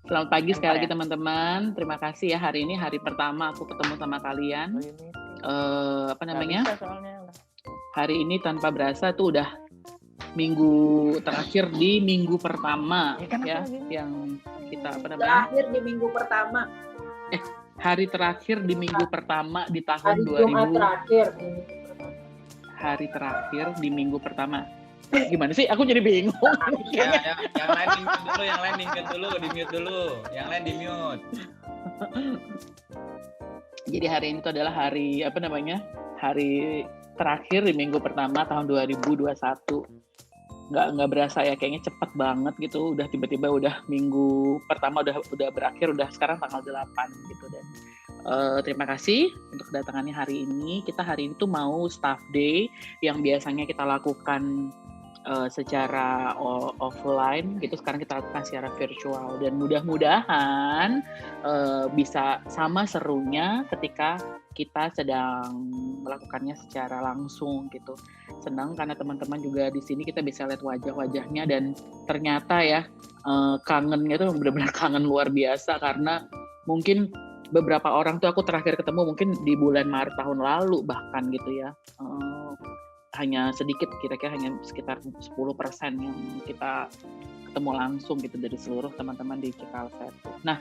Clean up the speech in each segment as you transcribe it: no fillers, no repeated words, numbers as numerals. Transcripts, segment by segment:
Selamat pagi sekali lagi teman-teman. Terima kasih ya, hari ini hari pertama aku ketemu sama kalian. Hari ini tanpa berasa tuh udah minggu terakhir di minggu pertama ya, yang kita terakhir di minggu pertama. Hari terakhir di minggu pertama di tahun Hari 2000. Jumat terakhir. Hari terakhir di minggu pertama. Gimana sih? Aku jadi bingung. Yang lain di-mute dulu. Jadi hari ini tuh adalah hari hari terakhir di minggu pertama tahun 2021. Nggak berasa ya, kayaknya cepat banget gitu. Udah tiba-tiba udah minggu pertama udah berakhir, udah sekarang tanggal 8 gitu. Dan terima kasih untuk kedatangannya hari ini. Kita hari ini tuh mau staff day yang biasanya kita lakukan secara offline gitu, sekarang kita lakukan secara virtual, dan mudah-mudahan bisa sama serunya ketika kita sedang melakukannya secara langsung gitu. Senang karena teman-teman juga di sini kita bisa lihat wajah-wajahnya, dan ternyata ya kangennya tuh benar-benar kangen luar biasa, karena mungkin beberapa orang tuh aku terakhir ketemu mungkin di bulan Maret tahun lalu bahkan gitu ya. Hanya sedikit, kira-kira hanya sekitar 10% yang kita ketemu langsung gitu dari seluruh teman-teman di Cikal Satu. Nah,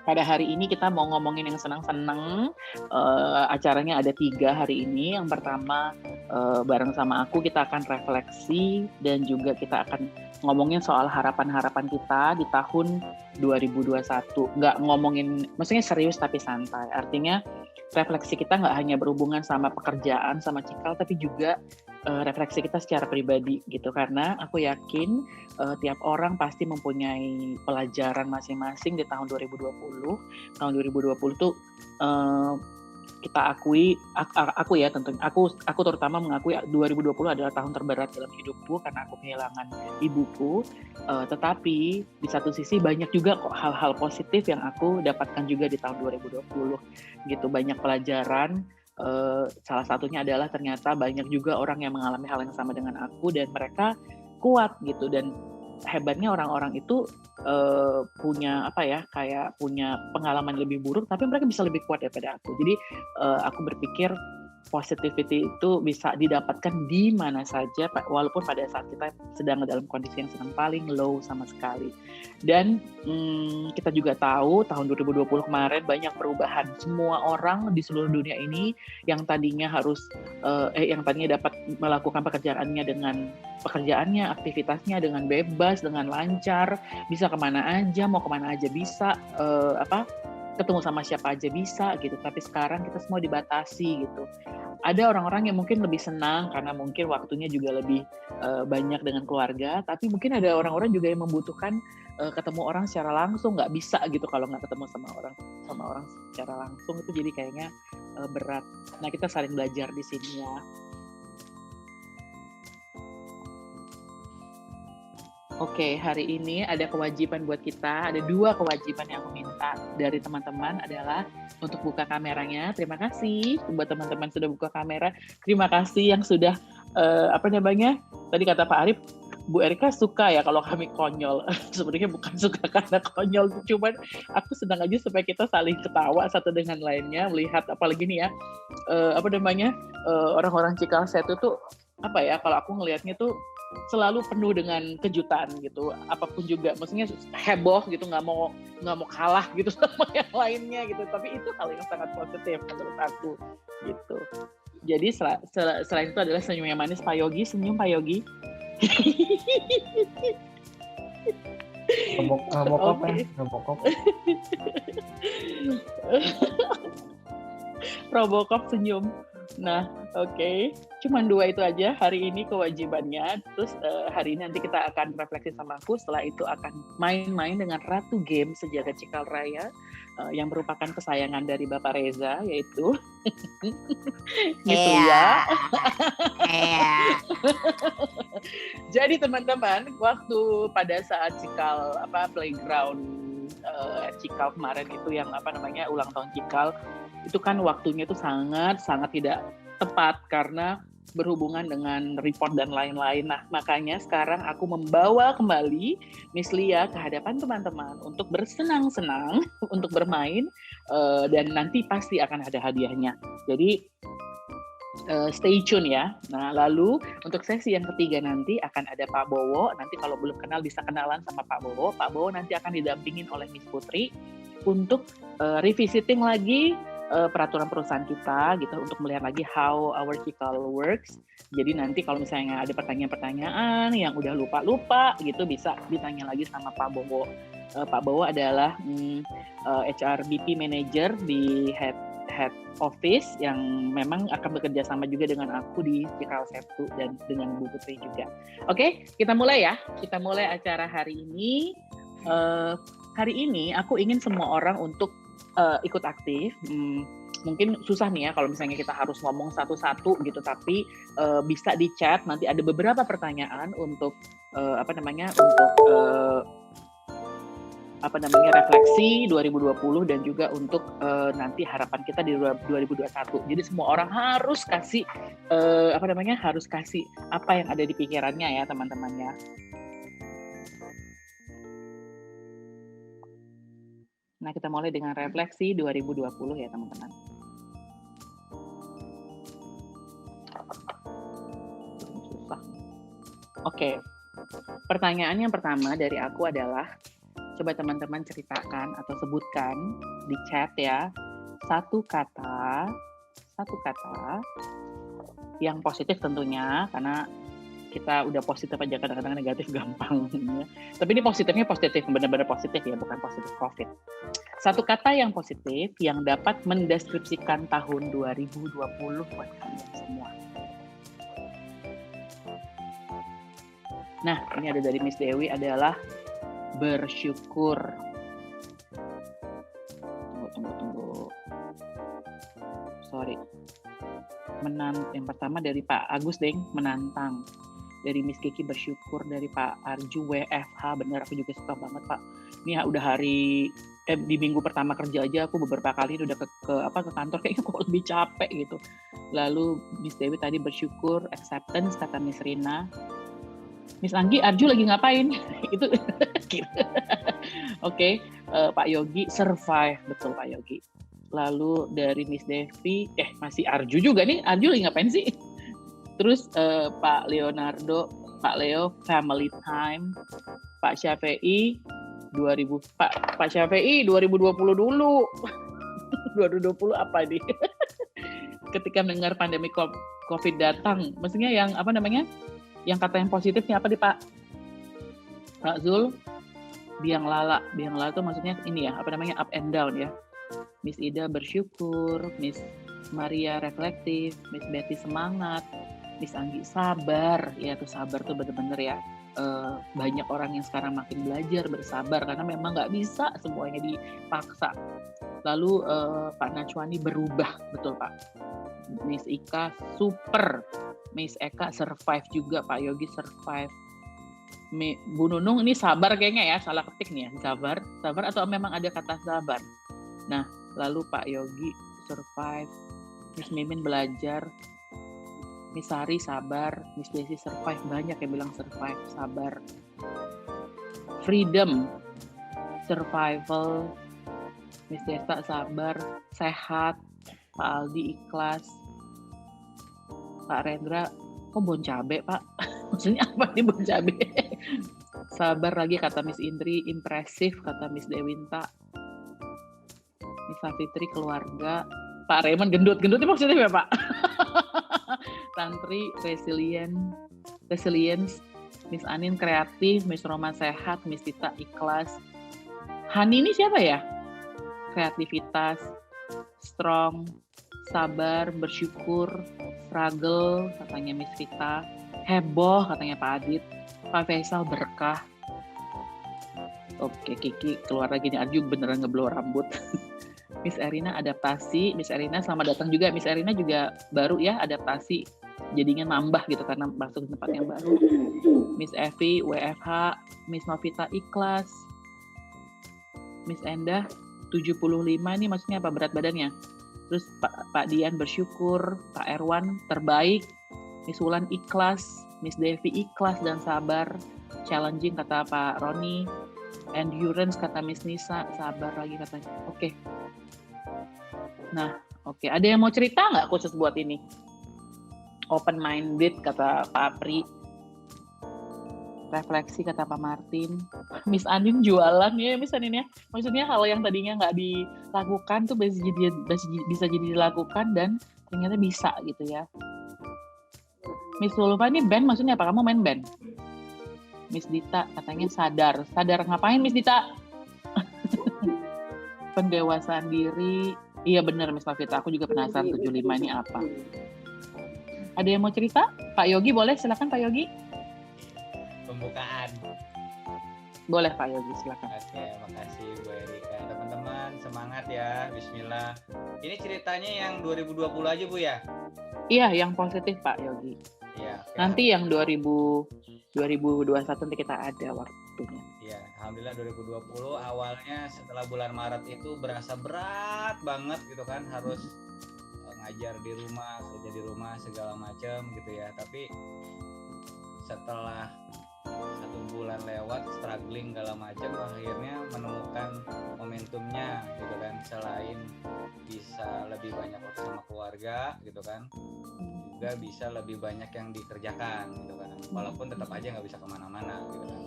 pada hari ini kita mau ngomongin yang senang-senang. Acaranya ada 3 hari ini. Yang pertama bareng sama aku kita akan refleksi, dan juga kita akan ngomongin soal harapan-harapan kita di tahun 2021. Nggak ngomongin, maksudnya serius tapi santai. Artinya refleksi kita nggak hanya berhubungan sama pekerjaan, sama Cikal, tapi juga refleksi kita secara pribadi gitu. Karena aku yakin tiap orang pasti mempunyai pelajaran masing-masing di tahun 2020. Tahun 2020 tuh kita akui, aku ya tentunya, aku terutama mengakui 2020 adalah tahun terberat dalam hidupku karena aku kehilangan ibuku. Tetapi di satu sisi banyak juga kok hal-hal positif yang aku dapatkan juga di tahun 2020 gitu. Banyak pelajaran, salah satunya adalah ternyata banyak juga orang yang mengalami hal yang sama dengan aku, dan mereka kuat gitu. Dan hebatnya orang-orang itu punya kayak punya pengalaman lebih buruk, tapi mereka bisa lebih kuat daripada aku. Jadi aku berpikir positivity itu bisa didapatkan di mana saja, walaupun pada saat kita sedang dalam kondisi yang sedang paling low sama sekali. Dan kita juga tahu tahun 2020 kemarin banyak perubahan. Semua orang di seluruh dunia ini yang tadinya dapat melakukan pekerjaannya, aktivitasnya dengan bebas, dengan lancar, bisa kemana aja, mau kemana aja bisa, ketemu sama siapa aja bisa gitu. Tapi sekarang kita semua dibatasi gitu. Ada orang-orang yang mungkin lebih senang karena mungkin waktunya juga lebih banyak dengan keluarga, tapi mungkin ada orang-orang juga yang membutuhkan ketemu orang secara langsung, nggak bisa gitu kalau nggak ketemu sama orang secara langsung. Itu jadi kayaknya berat. Nah, kita saling belajar di sini ya. Oke, hari ini ada kewajiban buat kita. Ada 2 kewajiban yang aku minta dari teman-teman adalah untuk buka kameranya. Terima kasih buat teman-teman sudah buka kamera. Terima kasih yang sudah tadi kata Pak Arif, Bu Erika suka ya kalau kami konyol. Sebenarnya bukan suka karena konyol, cuman aku senang aja supaya kita saling ketawa satu dengan lainnya, melihat apalagi nih ya, orang-orang Cikal Satu tuh kalau aku ngelihatnya tuh selalu penuh dengan kejutan gitu, apapun juga, maksudnya heboh gitu, nggak mau kalah gitu sama yang lainnya gitu, tapi itu hal yang sangat positif menurut aku gitu. Jadi selain itu adalah senyum yang manis. Pak Yogi, senyum Pak Yogi. Robocop senyum. Nah, oke. Cuman 2 itu aja hari ini kewajibannya. Terus hari ini nanti kita akan refleksi sama aku. Setelah itu akan main-main dengan Ratu Game Sejagat Cikal Raya, yang merupakan kesayangan dari Bapak Reza, yaitu gitu ya. Jadi teman-teman, waktu pada saat Cikal playground Cikal kemarin itu yang ulang tahun Cikal, itu kan waktunya itu sangat tidak tepat karena berhubungan dengan report dan lain-lain. Nah, makanya sekarang aku membawa kembali Miss Lia ke hadapan teman-teman untuk bersenang-senang, untuk bermain, dan nanti pasti akan ada hadiahnya. Jadi stay tune ya. Nah, lalu untuk sesi yang ketiga nanti akan ada Pak Bowo. Nanti kalau belum kenal bisa kenalan sama Pak Bowo. Pak Bowo nanti akan didampingin oleh Miss Putri untuk revisiting lagi peraturan perusahaan kita gitu, untuk melihat lagi how our Cikal works. Jadi nanti kalau misalnya ada pertanyaan-pertanyaan yang udah lupa-lupa gitu bisa ditanya lagi sama Pak Bowo. Pak Bowo adalah HRBP Manager di head office yang memang akan bekerja sama juga dengan aku di Cikal Septu dan dengan Bu Putri juga. Oke, kita mulai ya. Kita mulai acara hari ini. Hari ini aku ingin semua orang untuk ikut aktif. Mungkin susah nih ya kalau misalnya kita harus ngomong satu-satu gitu, tapi bisa di chat. Nanti ada beberapa pertanyaan untuk refleksi 2020 dan juga untuk nanti harapan kita di 2021. Jadi semua orang harus kasih harus kasih apa yang ada di pikirannya ya teman-temannya. Nah, kita mulai dengan refleksi 2020 ya teman-teman. Susah. Oke. Pertanyaan yang pertama dari aku adalah, coba teman-teman ceritakan atau sebutkan di chat ya, satu kata yang positif tentunya, karena kita udah positif aja, kadang-kadang negatif gampang. Tapi ini positifnya positif, benar-benar positif ya, bukan positif COVID. Satu kata yang positif yang dapat mendeskripsikan tahun 2020 buat kalian semua. Nah, ini ada dari Miss Dewi adalah bersyukur. Tunggu. Sorry. Yang pertama dari Pak Agus Deng, menantang. Dari Miss Kiki bersyukur, dari Pak Arju WFH, benar aku juga suka banget Pak. Ini udah di minggu pertama kerja aja aku beberapa kali udah ke kantor kayaknya kok lebih capek gitu. Lalu Miss Dewi tadi bersyukur, acceptance kata Miss Rina. Miss Anggi, Arju lagi ngapain? Itu gitu. Oke, Pak Yogi survive, betul Pak Yogi. Lalu dari Miss Devi, masih Arju juga nih. Arju lagi ngapain sih? Terus Pak Leonardo, Pak Leo family time. Pak Syafei 2020 dulu. 2020 apa nih? Ketika mendengar pandemi COVID datang, maksudnya yang yang kata yang positifnya apa nih Pak Zul? Biang lala itu maksudnya ini ya, up and down ya. Miss Ida bersyukur, Miss Maria reflektif, Miss Betty semangat, Miss Anggi sabar, ya tuh sabar tuh bener-bener ya. Banyak orang yang sekarang makin belajar bersabar karena memang nggak bisa semuanya dipaksa. Lalu Pak Najwani berubah, betul Pak. Miss Ika super, Miss Eka survive juga, Pak Yogi survive. Bu Nunung ini sabar kayaknya ya, salah ketik nih ya, sabar atau memang ada kata sabar. Nah, lalu Pak Yogi survive, Miss Mimin belajar, Miss Sari sabar, Miss Desi survive, banyak yang bilang survive, sabar. Freedom, survival, Miss Desa sabar, sehat, Pak Aldi ikhlas, Pak Rendra, kok bon cabe Pak? Maksudnya apa nih bon cabe? Sabar lagi kata Miss Indri, impresif kata Miss Dewinta, Miss Safitri keluarga, Pak Raymond gendut-gendutnya maksudnya apa Pak? Tantri resilience, Miss Anin kreatif, Miss Roma sehat, Miss Tita ikhlas. Hani ini siapa ya? Kreativitas, strong, sabar, bersyukur, struggle katanya Miss Vita, heboh katanya Pak Adit, Pak Faisal berkah. Oke, Kiki keluar lagi nih, Arju beneran ngeblow rambut. Miss Erina adaptasi, Miss Erina selamat datang juga. Miss Erina juga baru ya adaptasi, jadinya nambah gitu karena masuk ke tempat yang baru. Miss Evi WFH, Miss Novita ikhlas, Miss Endah 75 nih maksudnya apa berat badannya. Terus Pak Dian bersyukur, Pak Erwan terbaik, Miss Wulan ikhlas, Miss Devi ikhlas dan sabar. Challenging kata Pak Roni. Endurance kata Miss Nisa, sabar lagi katanya. Oke. Nah, oke. Ada yang mau cerita nggak khusus buat ini? Open minded kata Pak Apri. Refleksi kata Pak Martin. Miss Andin jualan ya Miss Andin ya. Maksudnya hal yang tadinya nggak dilakukan tuh bisa jadi dilakukan dan ternyata bisa gitu ya. Miss Lulufa ini band maksudnya apa? Kamu main band? Miss Dita katanya sadar. Sadar ngapain Miss Dita? Pendewasaan diri. Iya benar Miss Lavita, aku juga penasaran 75 ini apa. Ada yang mau cerita? Pak Yogi boleh, silakan Pak Yogi. Pembukaan. Boleh Pak Yogi, silakan. Oke, makasih Bu Erika. Teman-teman semangat ya, bismillah. Ini ceritanya yang 2020 aja Bu ya? Iya, yang positif Pak Yogi. Iya. Nanti yang 2021 nanti kita ada waktunya. Iya, alhamdulillah 2020 awalnya setelah bulan Maret itu berasa berat banget gitu kan, harus ngajar di rumah, kerja di rumah segala macam gitu ya. Tapi setelah 1 bulan lewat struggling segala macam, akhirnya menemukan momentumnya gitu kan, selain bisa lebih banyak waktu sama keluarga gitu kan, juga bisa lebih banyak yang dikerjakan gitu kan, walaupun tetap aja nggak bisa kemana-mana gitu kan,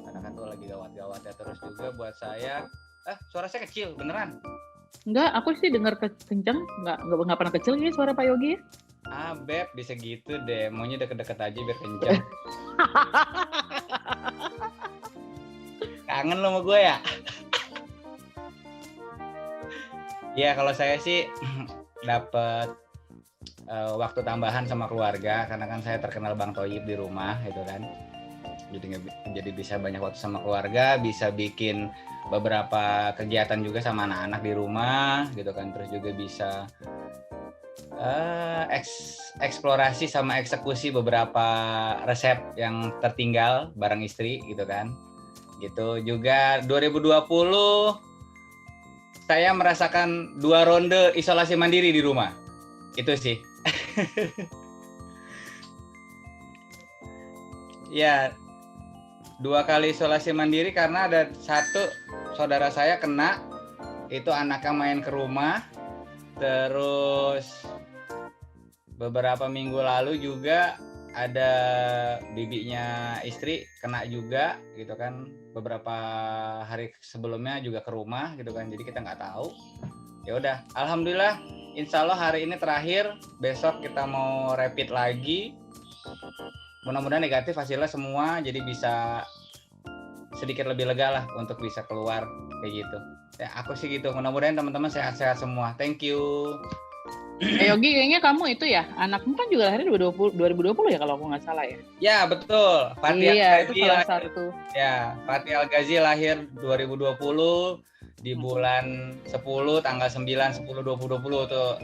karena kan tuh lagi gawat-gawatnya. Terus juga buat saya, suara saya kecil beneran? Enggak, aku sih dengar kenceng, nggak pernah kecil ini suara Pak Yogi. Beb, bisa gitu deh, maunya deket-deket aja biar kenceng. Kangen lo sama gue ya? Ya kalau saya sih dapat waktu tambahan sama keluarga, karena kan saya terkenal Bang Toyib di rumah gitu kan. Jadi bisa banyak waktu sama keluarga, bisa bikin beberapa kegiatan juga sama anak-anak di rumah gitu kan. Terus juga bisa eksplorasi sama eksekusi beberapa resep yang tertinggal bareng istri gitu kan. Gitu juga 2020 saya merasakan 2 ronde isolasi mandiri di rumah. Itu sih. Ya, 2 kali isolasi mandiri karena ada satu saudara saya kena, itu anaknya main ke rumah. Terus beberapa minggu lalu juga ada bibinya istri kena juga gitu kan, beberapa hari sebelumnya juga ke rumah gitu kan, jadi kita nggak tahu. Ya udah, alhamdulillah, insya Allah hari ini terakhir, besok kita mau rapid lagi, mudah-mudahan negatif hasilnya semua, jadi bisa sedikit lebih lega lah untuk bisa keluar kayak gitu. Ya aku sih gitu, mudah-mudahan teman-teman sehat-sehat semua. Thank you. Yogi, kayaknya kamu itu ya, anakmu kan juga lahirnya 2020 ya kalau aku nggak salah ya? Ya betul, Fatih Iya, Al-Ghazi itu salah lahir, satu. ya, Fatih Al-Ghazi lahir 2020 di bulan 10, tanggal 9, 10, 2020 tuh.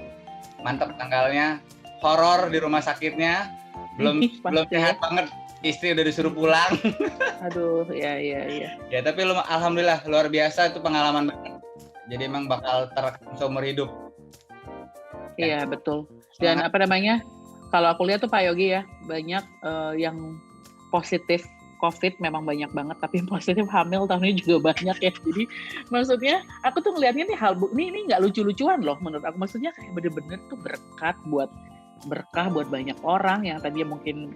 Mantap tanggalnya, horor di rumah sakitnya, belum sehat banget, istri udah disuruh pulang. Aduh, ya. Ya tapi alhamdulillah luar biasa, itu pengalaman banget. Jadi emang bakal terekam seumur hidup. Iya betul. Dan apa namanya? Kalau aku lihat tuh Pak Yogi ya, banyak yang positif COVID memang banyak banget, tapi yang positif hamil tahun ini juga banyak ya. Jadi maksudnya aku tuh ngelihatnya nih ini nggak lucu-lucuan loh menurut aku. Maksudnya kayak bener-bener tuh berkah buat banyak orang yang tadinya mungkin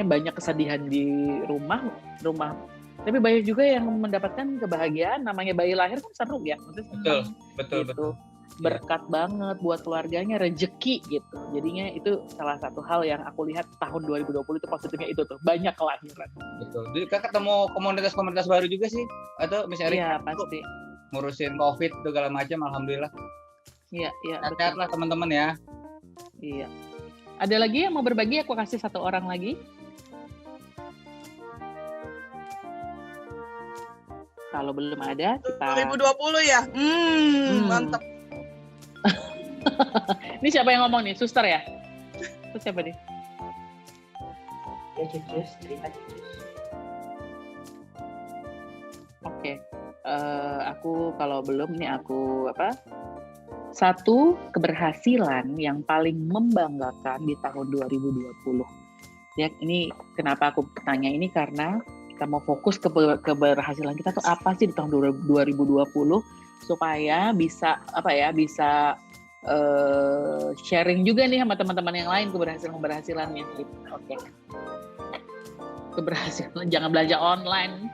banyak kesedihan di rumah. Tapi banyak juga yang mendapatkan kebahagiaan. Namanya bayi lahir kan seru ya. Maksudnya Betul. Berkat banget buat keluarganya, rezeki gitu. Jadinya itu salah satu hal yang aku lihat tahun 2020 itu positifnya itu tuh, banyak kelahiran. Betul. Jadi Kak ketemu komunitas-komunitas baru juga sih? Atau misalnya Iya, pasti. Ngurusin COVID segala macam, alhamdulillah. Iya. Sehat lah teman-teman ya. Iya. Ada lagi yang mau berbagi? Aku kasih 1 orang lagi. Kalau belum ada, kita 2020 ya? Mantap. Ini siapa yang ngomong nih? Suster ya? Itu siapa nih? Ya Jujus, cerita Jujus. Oke. Aku kalau belum nih aku Satu keberhasilan yang paling membanggakan di tahun 2020. Ya, ini kenapa aku tanya ini karena kita mau fokus ke keberhasilan kita tuh apa sih di tahun 2020 supaya bisa sharing juga nih sama teman-teman yang lain keberhasilannya gitu. Oke. Keberhasilan jangan belanja online.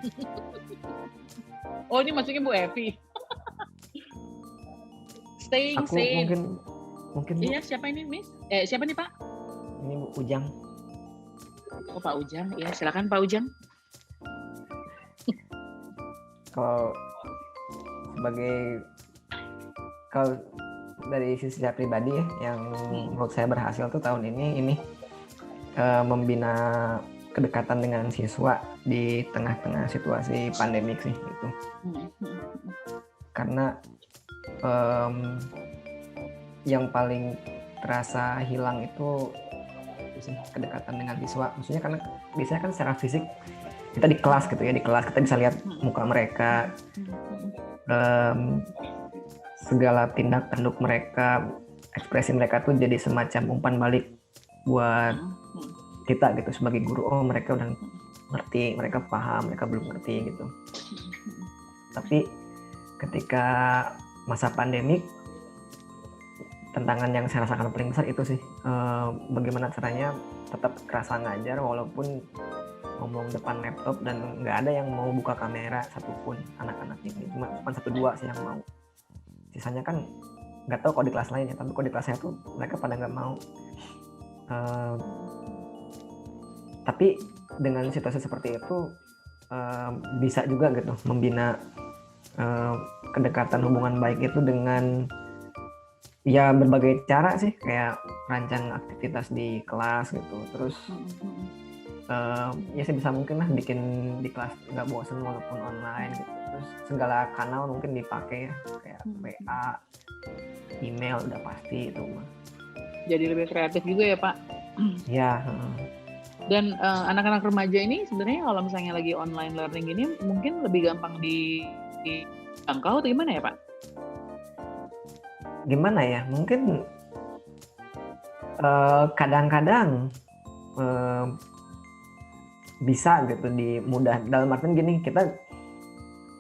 Oh, ini maksudnya Bu Evi. Staying Aku safe. mungkin Bu, Iya, siapa ini, Miss? Siapa nih, Pak? ini Bu Ujang. Oh, Pak Ujang. Iya, silakan Pak Ujang. Kalau dari sisi saya pribadi ya, yang menurut saya berhasil tuh tahun ini membina kedekatan dengan siswa di tengah-tengah situasi pandemik sih gitu. Karena yang paling terasa hilang itu kedekatan dengan siswa. Maksudnya karena biasanya kan secara fisik kita di kelas gitu ya, di kelas kita bisa lihat muka mereka, segala tindak tanduk mereka, ekspresi mereka tuh jadi semacam umpan balik buat kita gitu sebagai guru. Oh, mereka udah ngerti, mereka paham, mereka belum ngerti gitu. Tapi ketika masa pandemik, tantangan yang saya rasakan paling besar itu sih, bagaimana caranya tetap kerasa ngajar walaupun ngomong depan laptop dan nggak ada yang mau buka kamera satupun anak-anak ini, cuma 1-2 sih yang mau. Sisanya kan nggak tahu kalau di kelas lain ya, tapi kalau di kelas saya tuh mereka pada nggak mau. Tapi dengan situasi seperti itu bisa juga gitu membina kedekatan hubungan baik itu dengan ya berbagai cara sih, kayak rancang aktivitas di kelas gitu, terus ya sebisa mungkin lah bikin di kelas nggak bosan walaupun online gitu, terus segala kanal mungkin dipakai ya, kayak WA, email udah pasti itu mah. Jadi lebih kreatif juga ya Pak. Ya. Dan anak-anak remaja ini sebenarnya kalau misalnya lagi online learning ini mungkin lebih gampang dijangkau atau gimana ya Pak? Gimana ya, mungkin kadang-kadang bisa gitu mudah, dalam artian gini, kita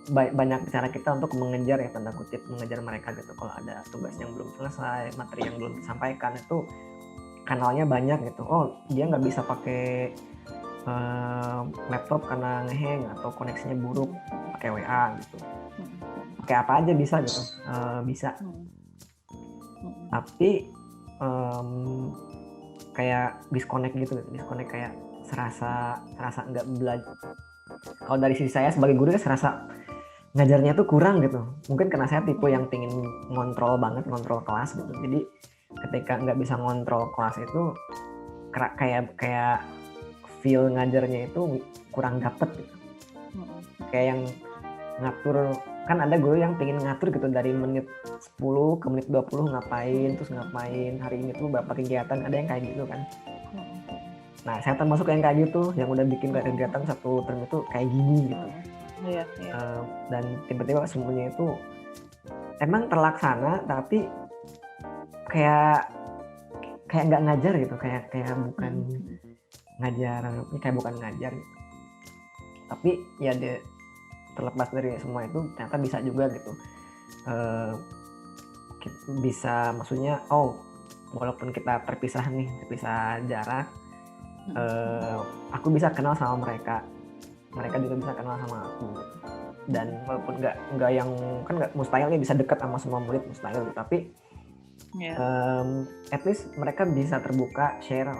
banyak cara kita untuk mengejar ya, tanda kutip mengejar mereka gitu. Kalau ada tugas yang belum selesai, materi yang belum disampaikan, itu kanalnya banyak gitu. Oh, dia nggak bisa pakai laptop karena ngehang atau koneksinya buruk, pakai WA gitu. Pakai apa aja bisa gitu, bisa. Tapi kayak disconnect gitu, disconnect kayak serasa nggak belajar. Kalau dari sisi saya sebagai guru ya serasa ngajarnya tuh kurang gitu. Mungkin karena saya tipe yang pingin ngontrol kelas gitu. Jadi ketika nggak bisa ngontrol kelas itu kayak feel ngajarnya itu kurang dapet gitu. Kayak yang ngatur, kan ada guru yang pingin ngatur gitu dari menit 10 ke menit 20 ngapain, terus ngapain, hari ini tuh berapa kegiatan, ada yang kayak gitu kan. Nah, saya termasuk yang kayak gitu, yang udah bikin kegiatan satu term itu kayak gini gitu. Iya. Dan tiba-tiba semuanya itu emang terlaksana, tapi kayak nggak ngajar gitu, kayak bukan ngajar, kayak bukan ngajar gitu. Tapi ya terlepas dari semua itu ternyata bisa juga gitu, bisa, maksudnya walaupun kita terpisah jarak, aku bisa kenal sama mereka juga bisa kenal sama aku gitu. Dan walaupun nggak yang kan nggak mustahil nih bisa dekat sama semua murid, mustahil gitu. Tapi at least mereka bisa terbuka share,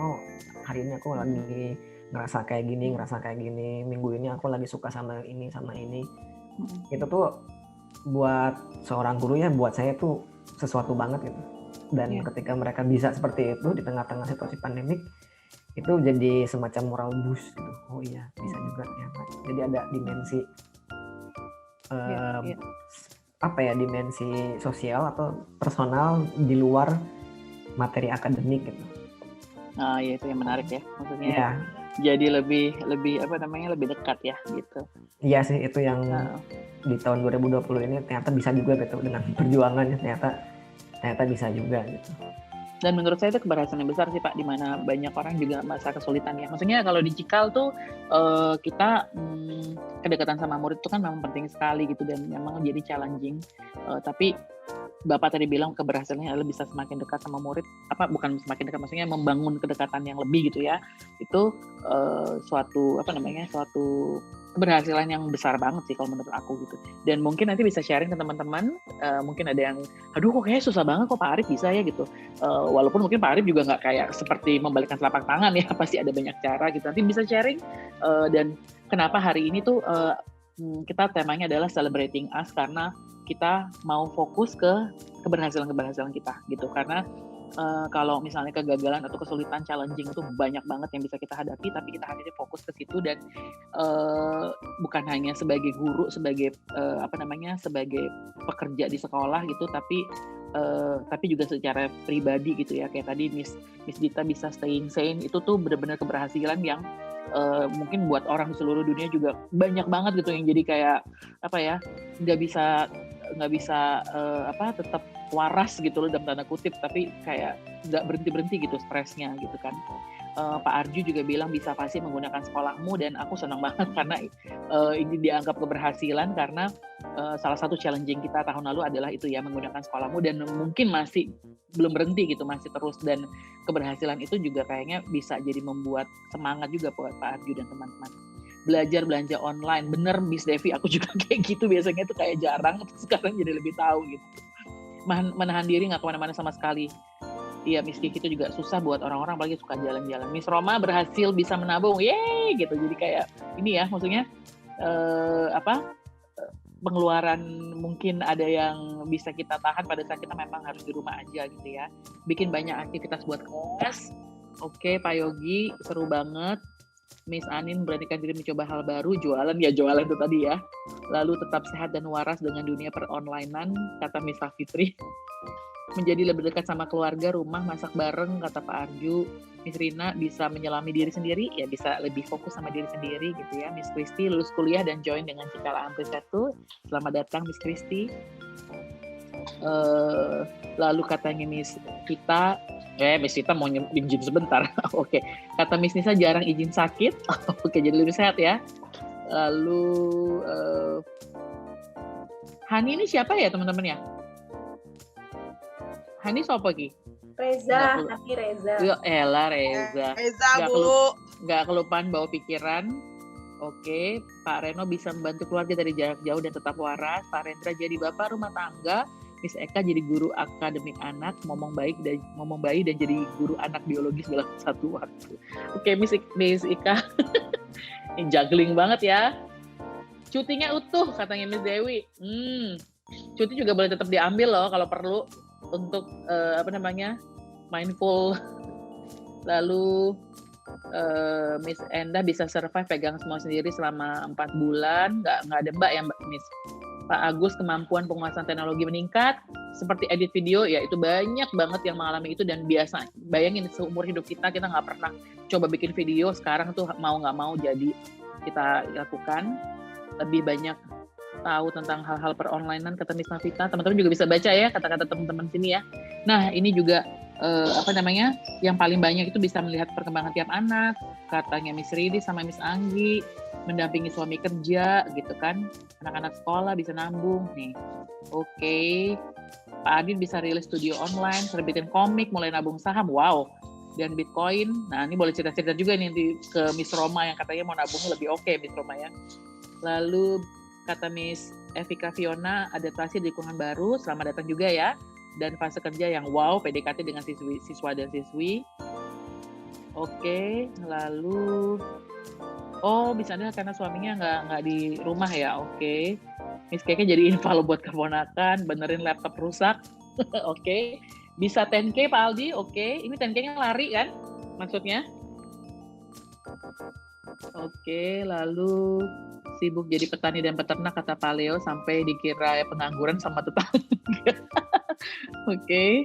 hari ini aku lagi ngerasa kayak gini, minggu ini aku lagi suka sama ini. Itu tuh buat seorang guru ya, buat saya tuh sesuatu banget gitu. Dan ketika mereka bisa seperti itu di tengah-tengah situasi pandemik, itu jadi semacam moral boost gitu. Oh iya, bisa juga ya. Jadi ada dimensi dimensi sosial atau personal di luar materi akademik gitu. Nah, ya itu yang menarik ya, maksudnya. Ya. Jadi lebih lebih dekat ya gitu. Iya sih, itu yang di tahun 2020 ini ternyata bisa juga gitu, dengan perjuangannya ternyata ternyata bisa juga gitu. Dan menurut saya itu keberhasilan yang besar sih Pak, di mana banyak orang juga masa kesulitan ya. Maksudnya kalau di Cikal tuh kita kedekatan sama murid itu kan memang penting sekali gitu dan memang jadi challenging. Tapi Bapak tadi bilang keberhasilannya adalah bisa semakin dekat sama murid, bukan semakin dekat, maksudnya membangun kedekatan yang lebih gitu ya. Itu suatu keberhasilan yang besar banget sih kalau menurut aku gitu. Dan mungkin nanti bisa sharing ke teman-teman, mungkin ada yang, aduh kok kayaknya susah banget kok Pak Arif bisa ya gitu. Walaupun mungkin Pak Arif juga nggak kayak seperti membalikkan telapak tangan ya, pasti ada banyak cara gitu. Nanti bisa sharing dan kenapa hari ini tuh kita temanya adalah celebrating us, karena kita mau fokus ke keberhasilan kita gitu. Karena kalau misalnya kegagalan atau kesulitan, challenging itu banyak banget yang bisa kita hadapi, tapi kita harusnya fokus ke situ dan bukan hanya sebagai guru, sebagai sebagai pekerja di sekolah gitu, tapi juga secara pribadi gitu ya. Kayak tadi Miss Dita bisa staying sane, itu tuh benar-benar keberhasilan yang mungkin buat orang di seluruh dunia juga banyak banget gitu, yang jadi kayak nggak bisa tetap waras gitu loh dalam tanda kutip, tapi kayak nggak berhenti gitu stresnya gitu kan. Pak Arju juga bilang bisa pasti menggunakan sekolahmu, dan aku senang banget karena ini dianggap keberhasilan karena salah satu challenging kita tahun lalu adalah itu ya, menggunakan sekolahmu, dan mungkin masih belum berhenti gitu, masih terus, dan keberhasilan itu juga kayaknya bisa jadi membuat semangat juga buat Pak Arju dan teman-teman. Belajar belanja online, bener Miss Devi, aku juga kayak gitu, biasanya tuh kayak jarang, sekarang jadi lebih tahu gitu. Menahan diri nggak kemana-mana sama sekali. Iya, Miss Kiki itu juga susah buat orang-orang apalagi suka jalan-jalan. Miss Roma berhasil bisa menabung, yeay gitu. Jadi kayak ini ya, maksudnya pengeluaran mungkin ada yang bisa kita tahan pada saat kita memang harus di rumah aja gitu ya. Bikin banyak aktivitas buat kelas. Oke, Pak Yogi, seru banget. Miss Anin beranikan diri mencoba hal baru, jualan itu tadi ya. Lalu tetap sehat dan waras dengan dunia per-onlinean, kata Miss Fitri. Menjadi lebih dekat sama keluarga, rumah, masak bareng, kata Pak Arju. Miss Rina bisa menyelami diri sendiri, ya bisa lebih fokus sama diri sendiri gitu ya. Miss Kristi lulus kuliah dan join dengan Cikal Ampel 1. Selamat datang Miss Kristi. Lalu katanya Miss Kita mau izin sebentar. Oke. Kata Miss Nisa jarang izin sakit. Oke, jadi lebih sehat ya. Lalu Hani ini siapa ya teman-teman ya? Hani siapa lagi? Reza, Hani Reza. Ya elah Reza. Bu. Nggak kelupaan bawa pikiran. Oke, Pak Reno bisa membantu keluarga dari jarak jauh dan tetap waras. Pak Rendra jadi bapak rumah tangga. Miss Eka jadi guru akademik anak, ngomong baik dan jadi guru anak biologis dalam satu waktu. Oke, Miss Eka, ini juggling banget ya. Cutinya utuh katanya Miss Dewi. Cuti juga boleh tetap diambil loh kalau perlu untuk mindful. Lalu Miss Enda bisa survive pegang semua sendiri selama 4 bulan, nggak ada Mbak ya Miss. Pak Agus, kemampuan penguasaan teknologi meningkat, seperti edit video, ya itu banyak banget yang mengalami itu, dan biasa, bayangin seumur hidup kita nggak pernah coba bikin video, sekarang tuh mau nggak mau jadi kita lakukan. Lebih banyak tahu tentang hal-hal per-onlinean, kata Miss Navita. Teman-teman juga bisa baca ya kata-kata teman-teman sini ya. Nah, ini juga yang paling banyak itu bisa melihat perkembangan tiap anak, katanya Miss Ridi sama Miss Anggi, mendampingi suami kerja gitu kan, anak-anak sekolah bisa nambung nih. Oke. Pak Adin bisa rilis studio online, terbitin komik, mulai nabung saham, wow, dan Bitcoin. Nah, ini boleh cerita-cerita juga nih nanti ke Miss Roma yang katanya mau nabungnya lebih oke, Miss Roma ya. Lalu kata Miss Evika Fiona, adaptasi di lingkungan baru, selamat datang juga ya. Dan fase kerja yang wow, PDKT dengan siswa dan siswi. Oke, lalu misalnya karena suaminya nggak di rumah ya, oke. Miss Keke jadi infal buat keponakan, benerin laptop rusak, oke. Bisa 10K Pak Aldi, oke. Ini 10K-nya lari kan, maksudnya? Oke, lalu sibuk jadi petani dan peternak, kata Pak Leo, sampai dikira pengangguran sama tetangga. Oke.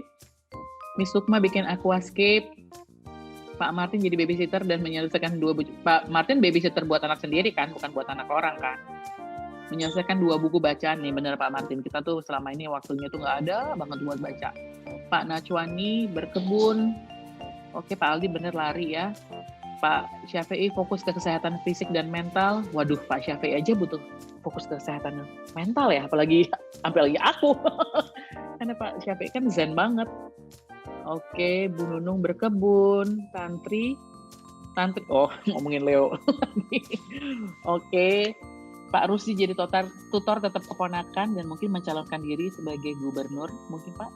Miss Sukma bikin aquascape. Pak Martin jadi babysitter dan menyelesaikan Pak Martin babysitter buat anak sendiri kan, bukan buat anak orang kan. Menyelesaikan 2 buku bacaan nih, bener Pak Martin. Kita tuh selama ini waktunya tuh nggak ada banget buat baca. Pak Nachwani berkebun. Oke, Pak Aldi bener lari ya. Pak Syafi'i fokus ke kesehatan fisik dan mental. Waduh, Pak Syafi'i aja butuh fokus ke kesehatan mental ya, apalagi aku. Karena Pak Syafi'i kan zen banget. Oke, Bu Nunung berkebun. Tantri, oh ngomongin Leo. Oke, Pak Rusdi jadi tutor tetap keponakan dan mungkin mencalonkan diri sebagai gubernur, mungkin Pak.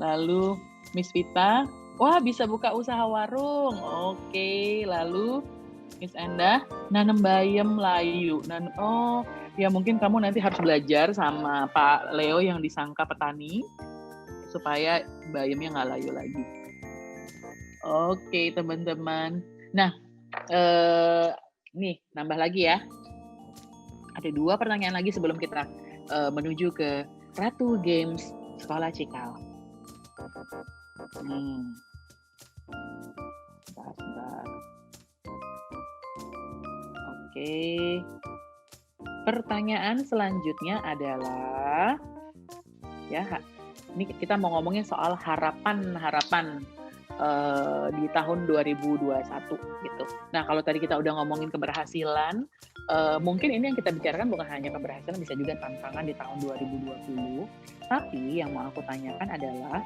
Lalu Miss Vita, wah bisa buka usaha warung. Oke, lalu Miss Endah, nanam bayam layu. Oh, ya mungkin kamu nanti harus belajar sama Pak Leo yang disangka petani supaya bayamnya nggak layu lagi. Oke, teman-teman. Nah, nih nambah lagi ya. Ada 2 pertanyaan lagi sebelum kita menuju ke Ratu Games Sekolah Cikal. Sebentar. Oke. Pertanyaan selanjutnya adalah ya, ini kita mau ngomongin soal harapan di tahun 2021 gitu. Nah, kalau tadi kita udah ngomongin keberhasilan, mungkin ini yang kita bicarakan bukan hanya keberhasilan, bisa juga tantangan di tahun 2020. Tapi yang mau aku tanyakan adalah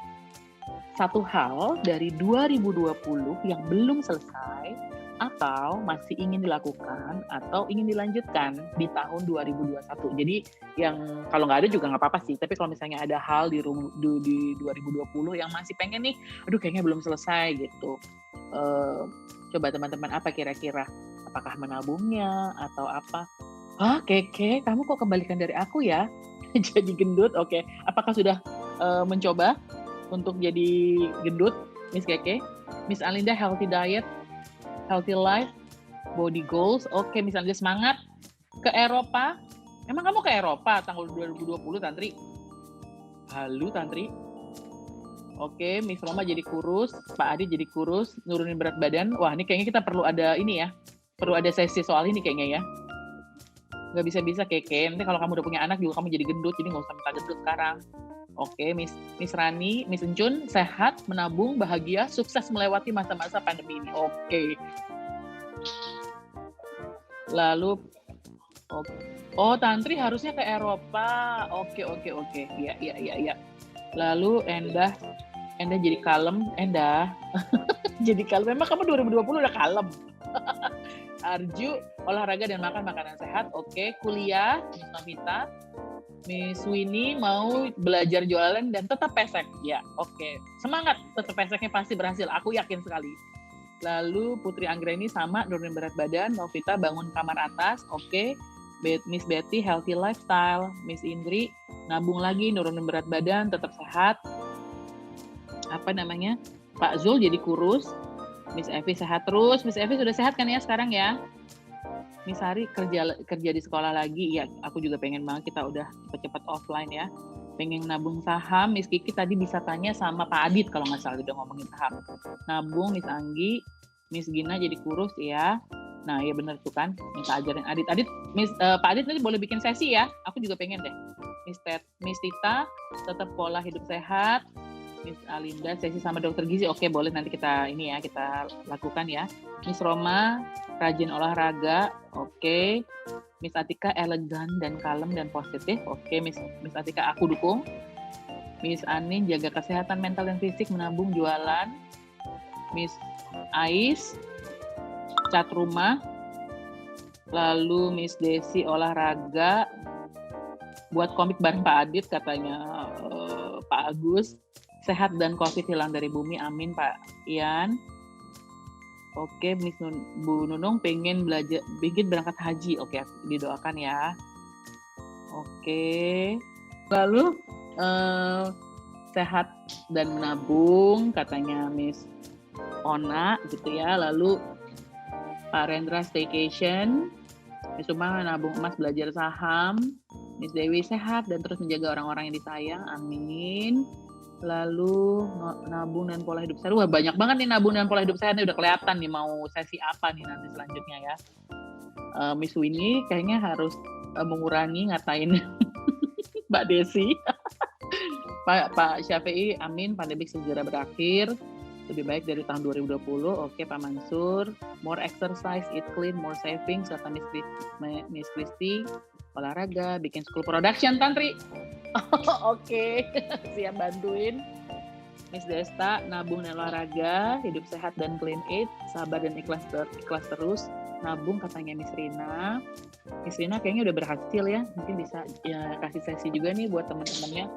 satu hal dari 2020 yang belum selesai atau masih ingin dilakukan atau ingin dilanjutkan di tahun 2021. Jadi yang kalau nggak ada juga nggak apa-apa sih. Tapi kalau misalnya ada hal di 2020 yang masih pengen nih, aduh kayaknya belum selesai gitu. Coba teman-teman apa kira-kira? Apakah menabungnya atau apa? Keke, kamu kok kebalikan dari aku ya? Jadi gendut, oke. Apakah sudah mencoba untuk jadi gendut, Miss Keke? Miss Alinda healthy diet, healthy life, body goals. Oke, misalnya semangat ke Eropa. Emang kamu ke Eropa tanggal 2020, Tantri? Halo, Tantri. Oke, Miss Roma jadi kurus, Pak Adi jadi kurus, nurunin berat badan. Wah, ini kayaknya kita perlu ada ini ya. Perlu ada sesi soal ini kayaknya ya. Nggak bisa-bisa Keke. Nanti kalau kamu udah punya anak juga kamu jadi gendut, jadi nggak usah minta gendut sekarang. Oke, Miss Rani, Miss Encun, sehat, menabung, bahagia, sukses melewati masa-masa pandemi ini. Oke. Lalu, Tantri harusnya ke Eropa. Oke. Iya. Lalu Endah jadi kalem. Endah, jadi kalem. Memang kamu 2020 udah kalem. Arju, olahraga dan makan makanan sehat. Oke, kuliah, Miss Novita. Miss Winnie mau belajar jualan dan tetap pesek. Ya, oke. Semangat, tetap peseknya pasti berhasil. Aku yakin sekali. Lalu Putri Anggreni sama, nurunin berat badan. Novita bangun kamar atas. Oke. Miss Betty healthy lifestyle. Miss Indri nabung lagi, nurunin berat badan, tetap sehat. Pak Zul jadi kurus. Miss Evi sehat terus. Miss Evi sudah sehat kan ya sekarang ya? Miss Hari kerja di sekolah lagi, ya aku juga pengen banget kita udah cepat-cepat offline ya. Pengen nabung saham, Miss Kiki tadi bisa tanya sama Pak Adit kalau nggak salah udah ngomongin saham. Nabung, Miss Anggi, Miss Gina jadi kurus ya. Nah ya bener tuh kan, minta ajarin Adit. Pak Adit nanti boleh bikin sesi ya, aku juga pengen deh. Miss Tita tetap pola hidup sehat. Miss Alinda sesi sama dokter gizi, oke boleh nanti kita lakukan ya. Miss Roma rajin olahraga, oke. Miss Atika elegan dan kalem dan positif, oke. Miss Atika aku dukung. Miss Anin jaga kesehatan mental dan fisik, menabung, jualan. Miss Ais cat rumah. Lalu Miss Desi olahraga, buat komik bareng Pak Adit katanya Pak Agus. Sehat dan COVID hilang dari bumi, amin Pak Ian. Oke, Miss Bu Nunung pengen berangkat haji. Oke, didoakan ya. Oke. Lalu sehat dan menabung katanya Miss Ona gitu ya. Lalu Pak Rendra staycation. Miss Uma nabung emas, belajar saham. Miss Dewi sehat dan terus menjaga orang-orang yang disayang, amin. Lalu nabung dan pola hidup sehat. Wah banyak banget nih nabung dan pola hidup sehat, udah kelihatan nih mau sesi apa nih nanti selanjutnya ya. Miss Winnie kayaknya harus mengurangi ngatain Mbak Desi. Pak Syafi'i, amin, pandemik segera berakhir. Lebih baik dari tahun 2020. Oke, Pak Mansur. More exercise, eat clean, more savings. Kata Miss Kristi. Olahraga, bikin school production, Tantri. Oke, siap bantuin. Miss Desta, nabung dan olahraga, hidup sehat dan clean eat, sabar dan ikhlas terus. Nabung katanya Miss Rina. Miss Rina kayaknya udah berhasil ya. Mungkin bisa ya, kasih sesi juga nih buat teman-temannya.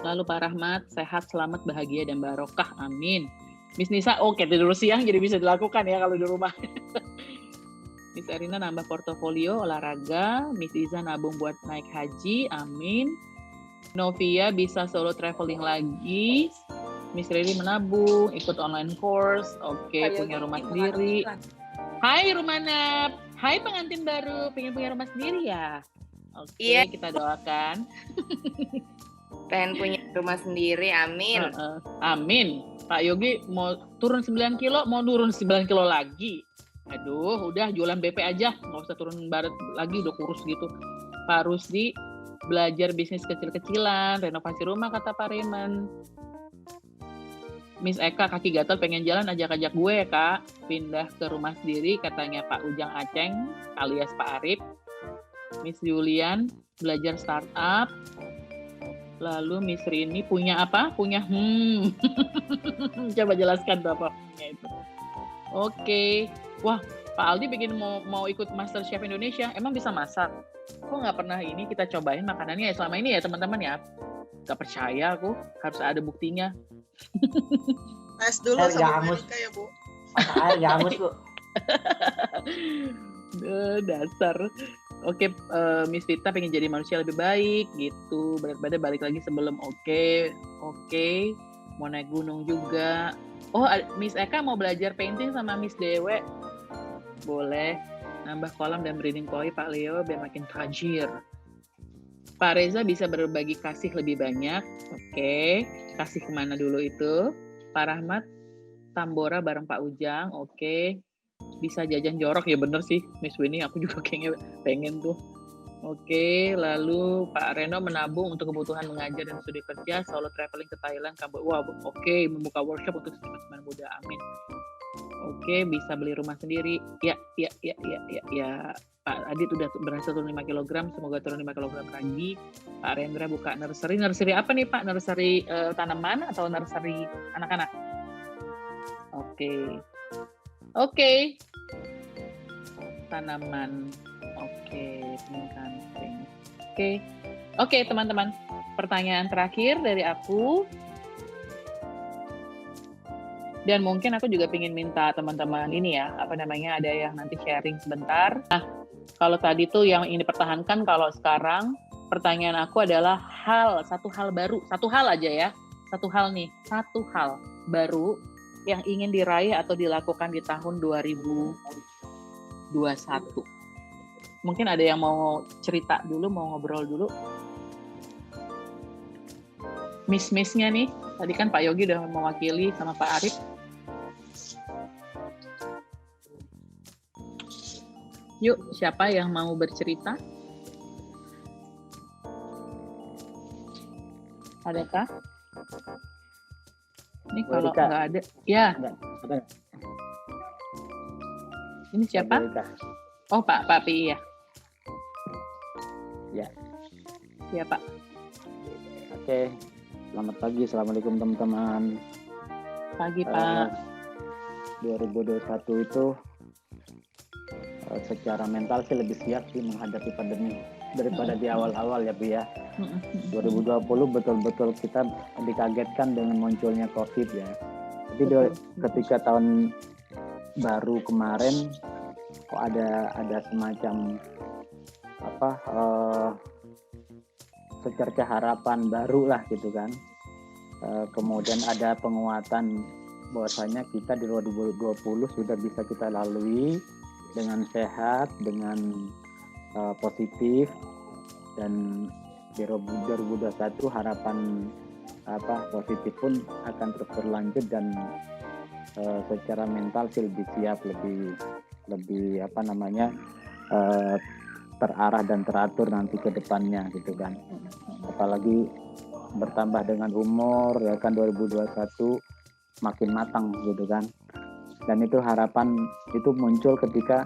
Lalu Pak Rahmat, sehat, selamat, bahagia, dan barokah. Amin. Miss Nisa, oke, tidur siang jadi bisa dilakukan ya kalau di rumah. Miss Erina nambah portofolio, olahraga. Miss Iza nabung buat naik haji. Amin. Novia bisa solo traveling lagi. Miss Riri menabung, ikut online course. Oke, punya rumah sendiri. Hai Rumana. Hai pengantin baru, pengen punya rumah sendiri ya? Oke, Iya. kita doakan. Pengen punya rumah sendiri, amin. Amin. Pak Yogi mau turun 9 kilo, mau turun 9 kilo lagi. Aduh, udah jualan BP aja, nggak usah turun barat lagi, udah kurus gitu. Pak Rusdi, belajar bisnis kecil-kecilan, renovasi rumah kata Pak Raymond. Miss Eka, kaki gatal pengen jalan, ajak-ajak gue ya Kak. Pindah ke rumah sendiri, katanya Pak Ujang Aceng, alias Pak Arif. Miss Julian, belajar startup. Lalu Miss Rini punya apa? Punya Coba jelaskan Bapak itu. Oke. Wah, Pak Aldi bikin mau ikut Master Chef Indonesia. Emang bisa masak? Kok nggak pernah ini kita cobain makanannya ya selama ini ya teman-teman ya? Gak percaya aku, harus ada buktinya. Tes dulu sama Jamus. Monica ya, Bu. Air jamus Bu. Dasar. Oke, Miss Vita pengen jadi manusia lebih baik gitu. Berat badan balik lagi sebelum oke. Mau naik gunung juga. Oh, Miss Eka mau belajar painting sama Miss Dewe. Boleh. Nambah kolam dan breeding koi Pak Leo biar makin tajir. Pak Reza bisa berbagi kasih lebih banyak. Oke. Kasih kemana dulu itu? Pak Rahmat, Tambora bareng Pak Ujang. Oke. Bisa jajan jorok ya bener sih Miss Winnie, aku juga kayaknya pengen tuh. Oke, lalu Pak Reno menabung untuk kebutuhan mengajar dan studi kerja, solo traveling ke Thailand, Kamboja. Wah, oke, membuka workshop untuk seniman muda. Amin. Oke, bisa beli rumah sendiri. Ya. Pak Adit udah berhasil turun 5 kg, semoga turun 5 kg lagi. Pak Rendra buka nursery. Nursery apa nih Pak? Nursery tanaman atau nursery anak-anak? Oke. Tanaman. Oke, peningkatan. Oke, teman-teman. Pertanyaan terakhir dari aku. Dan mungkin aku juga ingin minta teman-teman ini ya, ada yang nanti sharing sebentar. Nah, kalau tadi tuh yang ini dipertahankan, kalau sekarang pertanyaan aku adalah satu hal baru, satu hal aja ya. Satu hal baru yang ingin diraih atau dilakukan di tahun 2021. Mungkin ada yang mau cerita dulu, mau ngobrol dulu. Miss-missnya nih, tadi kan Pak Yogi udah mewakili sama Pak Arif. Yuk, siapa yang mau bercerita? Adakah? Ini kalau nggak ada, ya. Ini siapa? Oh, Pak Pi ya. Ya. Iya, Pak. Oke. Selamat pagi, assalamualaikum teman-teman. Pagi, Pak. 2021 itu secara mental sih lebih siap sih menghadapi pandemi daripada di awal-awal ya Bu ya. 2020 betul-betul kita dikagetkan dengan munculnya COVID ya. Tapi ketika tahun baru kemarin kok ada semacam secerca harapan baru lah gitu kan. Kemudian ada penguatan bahwasanya kita di 2020 sudah bisa kita lalui dengan sehat, dengan positif, dan di 2021 harapan positif pun akan terus berlanjut dan secara mental sih lebih siap, lebih terarah dan teratur nanti ke depannya gitu kan. Apalagi bertambah dengan umur ya kan 2021 makin matang gitu kan. Dan itu harapan itu muncul ketika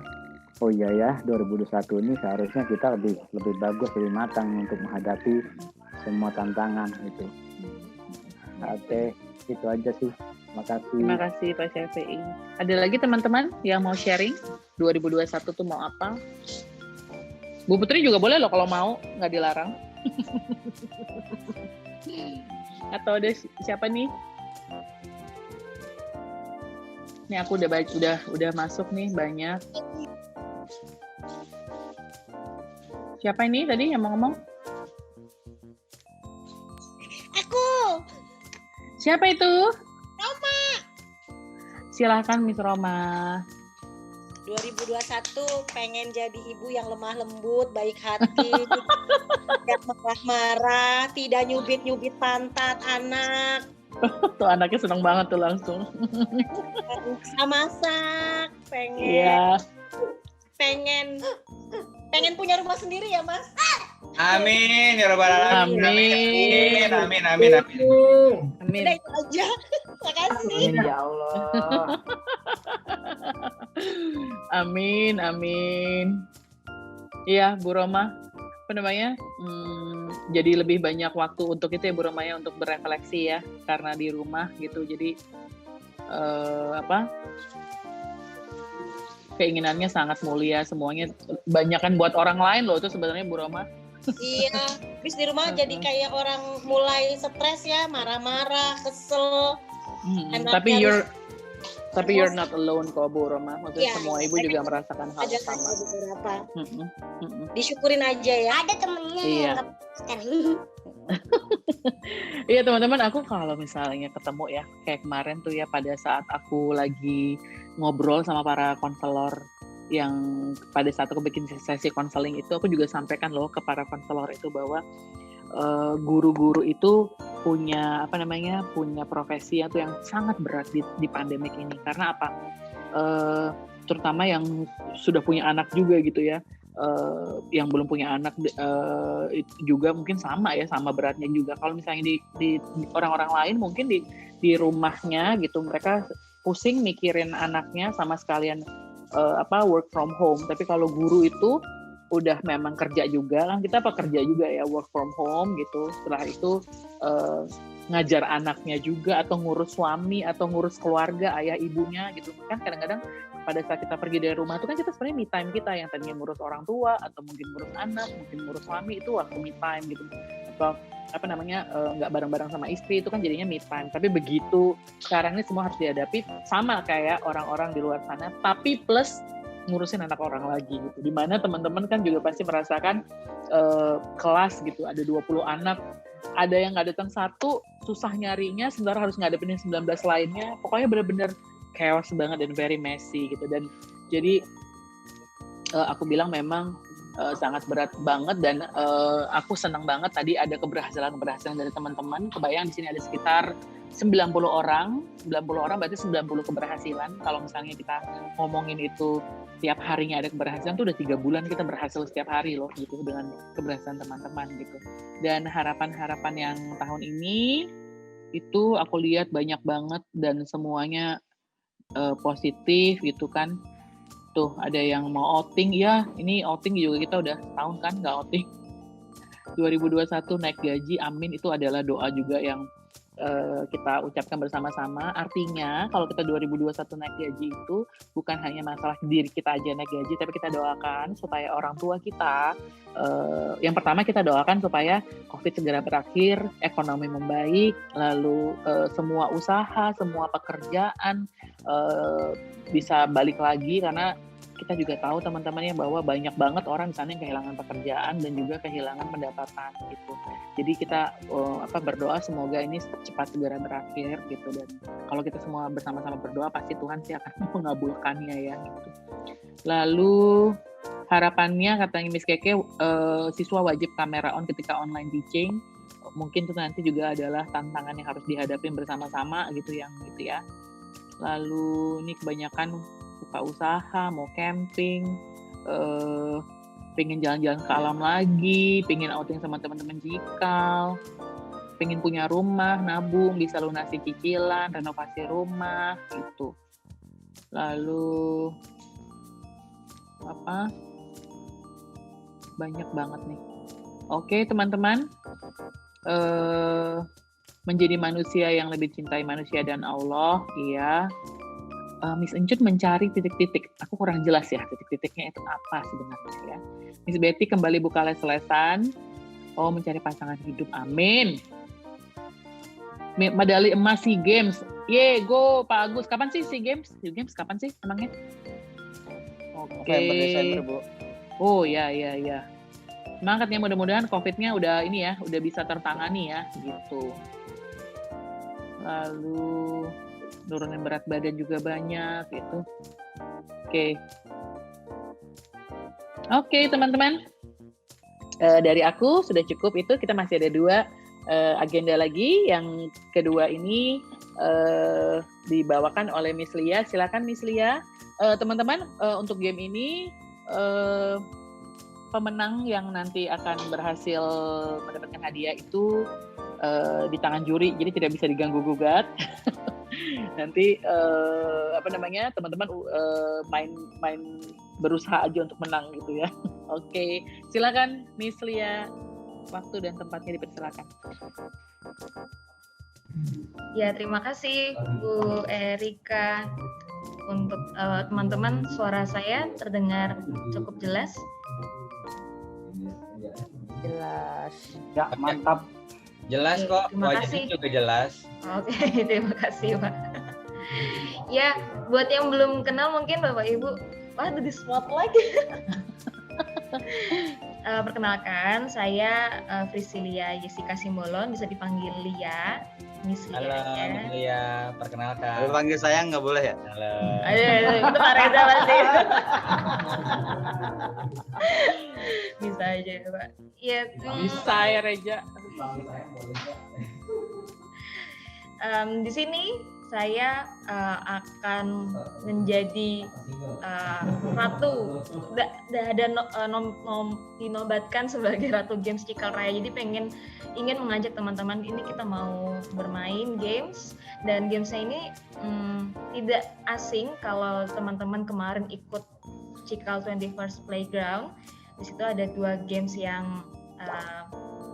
oh iya ya 2021 ini seharusnya kita lebih bagus, lebih matang untuk menghadapi semua tantangan itu. Oke, itu aja sih. Terima kasih Pak Syafi'i. Ada lagi teman-teman yang mau sharing 2021 tuh mau apa? Bu Putri juga boleh loh kalau mau, nggak dilarang. Atau ada siapa nih? Nih aku udah masuk nih banyak. Siapa ini tadi yang mau ngomong? Aku. Siapa itu? Roma. Silahkan Miss Roma. 2021 pengen jadi ibu yang lemah lembut, baik hati, tidak marah-marah, tidak nyubit-nyubit pantat anak. Tuh anaknya seneng banget tuh langsung. Bisa masak, Iya. pengen punya rumah sendiri ya Mas. Amin ya rabbal alamin. Amin. Amin, amin, amin. Amin. Udah itu aja. Makasih. Amin ya Allah. Amin, amin. Iya, Bu Roma. Apa namanya? Jadi lebih banyak waktu untuk itu ya Bu Roma ya, untuk berefleksi ya, karena di rumah gitu. Jadi keinginannya sangat mulia, semuanya banyak kan buat orang lain loh itu sebenarnya Bu Roma. Iya, habis di rumah jadi kayak orang mulai stres ya, marah-marah, kesel. Tapi you're not alone kok Bu Roma. Maksudnya Ya, semua ibu juga merasakan hal ada yang sama. beberapa. Disyukurin aja ya. Ada temennya Iya. yang Iya teman-teman, aku kalau misalnya ketemu ya kayak kemarin tuh ya pada saat aku lagi ngobrol sama para konselor yang pada saat aku bikin sesi konseling itu, aku juga sampaikan loh ke para konselor itu bahwa guru-guru itu punya punya profesi yang sangat berat di pandemik ini. Karena apa? Terutama yang sudah punya anak juga gitu ya. Yang belum punya anak juga mungkin sama beratnya juga. Kalau misalnya di orang-orang lain mungkin di rumahnya gitu mereka pusing mikirin anaknya sama sekalian work from home. Tapi kalau guru itu udah memang kerja juga kan, kita kerja juga ya, work from home gitu. Setelah itu ngajar anaknya juga atau ngurus suami atau ngurus keluarga ayah ibunya gitu kan. Kadang-kadang pada saat kita pergi dari rumah itu kan kita sebenarnya me time kita yang tadinya ngurus orang tua atau mungkin ngurus anak, mungkin ngurus suami, itu waktu me time gitu. Atau nggak bareng-bareng sama istri, itu kan jadinya me time. Tapi begitu sekarang ini semua harus dihadapi sama kayak orang-orang di luar sana, tapi plus ngurusin anak orang lagi gitu. Dimana teman-teman kan juga pasti merasakan kelas gitu, ada 20 anak, ada yang nggak datang satu, susah nyarinya, sementara harus ngadepin 19 lainnya. Pokoknya benar-benar chaos banget dan very messy gitu. Dan jadi aku bilang memang sangat berat banget, dan aku senang banget tadi ada keberhasilan dari teman-teman. Kebayang di sini ada sekitar 90 orang berarti 90 keberhasilan. Kalau misalnya kita ngomongin itu tiap harinya ada keberhasilan, tuh udah 3 bulan kita berhasil setiap hari loh gitu dengan keberhasilan teman-teman gitu. Dan harapan-harapan yang tahun ini itu aku lihat banyak banget dan semuanya positif gitu kan. Tuh ada yang mau outing, ya ini outing juga kita udah setahun kan nggak outing. 2021 naik gaji, amin, itu adalah doa juga yang kita ucapkan bersama-sama. Artinya kalau kita 2021 naik gaji itu bukan hanya masalah diri kita aja naik gaji, tapi kita doakan supaya orang tua kita, yang pertama kita doakan supaya COVID segera berakhir, ekonomi membaik, lalu semua usaha, semua pekerjaan bisa balik lagi. Karena kita juga tahu teman-teman ya bahwa banyak banget orang di sana yang kehilangan pekerjaan dan juga kehilangan pendapatan gitu. Jadi kita berdoa semoga ini cepat segera berakhir gitu. Dan kalau kita semua bersama-sama berdoa, pasti Tuhan sih akan mengabulkannya ya gitu. Lalu harapannya katanya Miss Keke, siswa wajib kamera on ketika online teaching. Mungkin itu nanti juga adalah tantangan yang harus dihadapin bersama-sama gitu ya. Lalu ini kebanyakan buka usaha, mau camping, pengen jalan-jalan ke alam lagi, pengen outing sama teman-teman Jikal. pengen punya rumah, nabung, bisa lunasi cicilan, renovasi rumah gitu. Lalu apa? Banyak banget nih. Oke, teman-teman. Menjadi manusia yang lebih cintai manusia dan Allah, iya. Miss Encut mencari titik-titik. Aku kurang jelas ya, titik-titiknya itu apa sebenarnya ya. Miss Betty kembali buka les-lesan. Oh, mencari pasangan hidup. Amin. Medali emas SEA Games. Ye, go Pak Agus. Kapan sih SEA Games? SEA Games kapan sih emangnya? Oke. Desember, Bu. Oh, ya. Semangat ya, mudah-mudahan COVID-nya udah ini ya, udah bisa tertangani ya, gitu. Lalu nurunin berat badan juga banyak gitu. Oke, teman-teman. Dari aku sudah cukup itu. Kita masih ada 2 agenda lagi. Yang kedua ini dibawakan oleh Miss Lia. Silakan Miss Lia. Teman-teman, untuk game ini pemenang yang nanti akan berhasil mendapatkan hadiah itu di tangan juri, jadi tidak bisa diganggu gugat. Nanti teman-teman main berusaha aja untuk menang gitu ya. Oke, silakan Miss Lia, waktu dan tempatnya dipersilakan. Ya, terima kasih Bu Erika. Untuk teman-teman, suara saya terdengar cukup jelas. Jelas. Ya, mantap. Jelas Oke, kok, terima wajahnya kasih. juga jelas. Oke, terima kasih Pak. Ya, buat yang belum kenal mungkin Bapak Ibu, wah ada di spotlight. Perkenalkan, saya Priscilia Jessica Simbolon, bisa dipanggil Lia. Miss Lia. Halo, Miss Lia, perkenalkan. Kalau panggil saya nggak boleh ya? Halo. Ayo, itu Pak Reza pasti. Bisa aja Pak. Ya, Bisa ya Reja. Di sini saya akan menjadi ratu. Udah ada dinobatkan sebagai Ratu Games Cikal Raya. Jadi ingin mengajak teman-teman ini kita mau bermain games, dan gamesnya ini tidak asing kalau teman-teman kemarin ikut Cikal 21st Playground. Di situ ada 2 games yang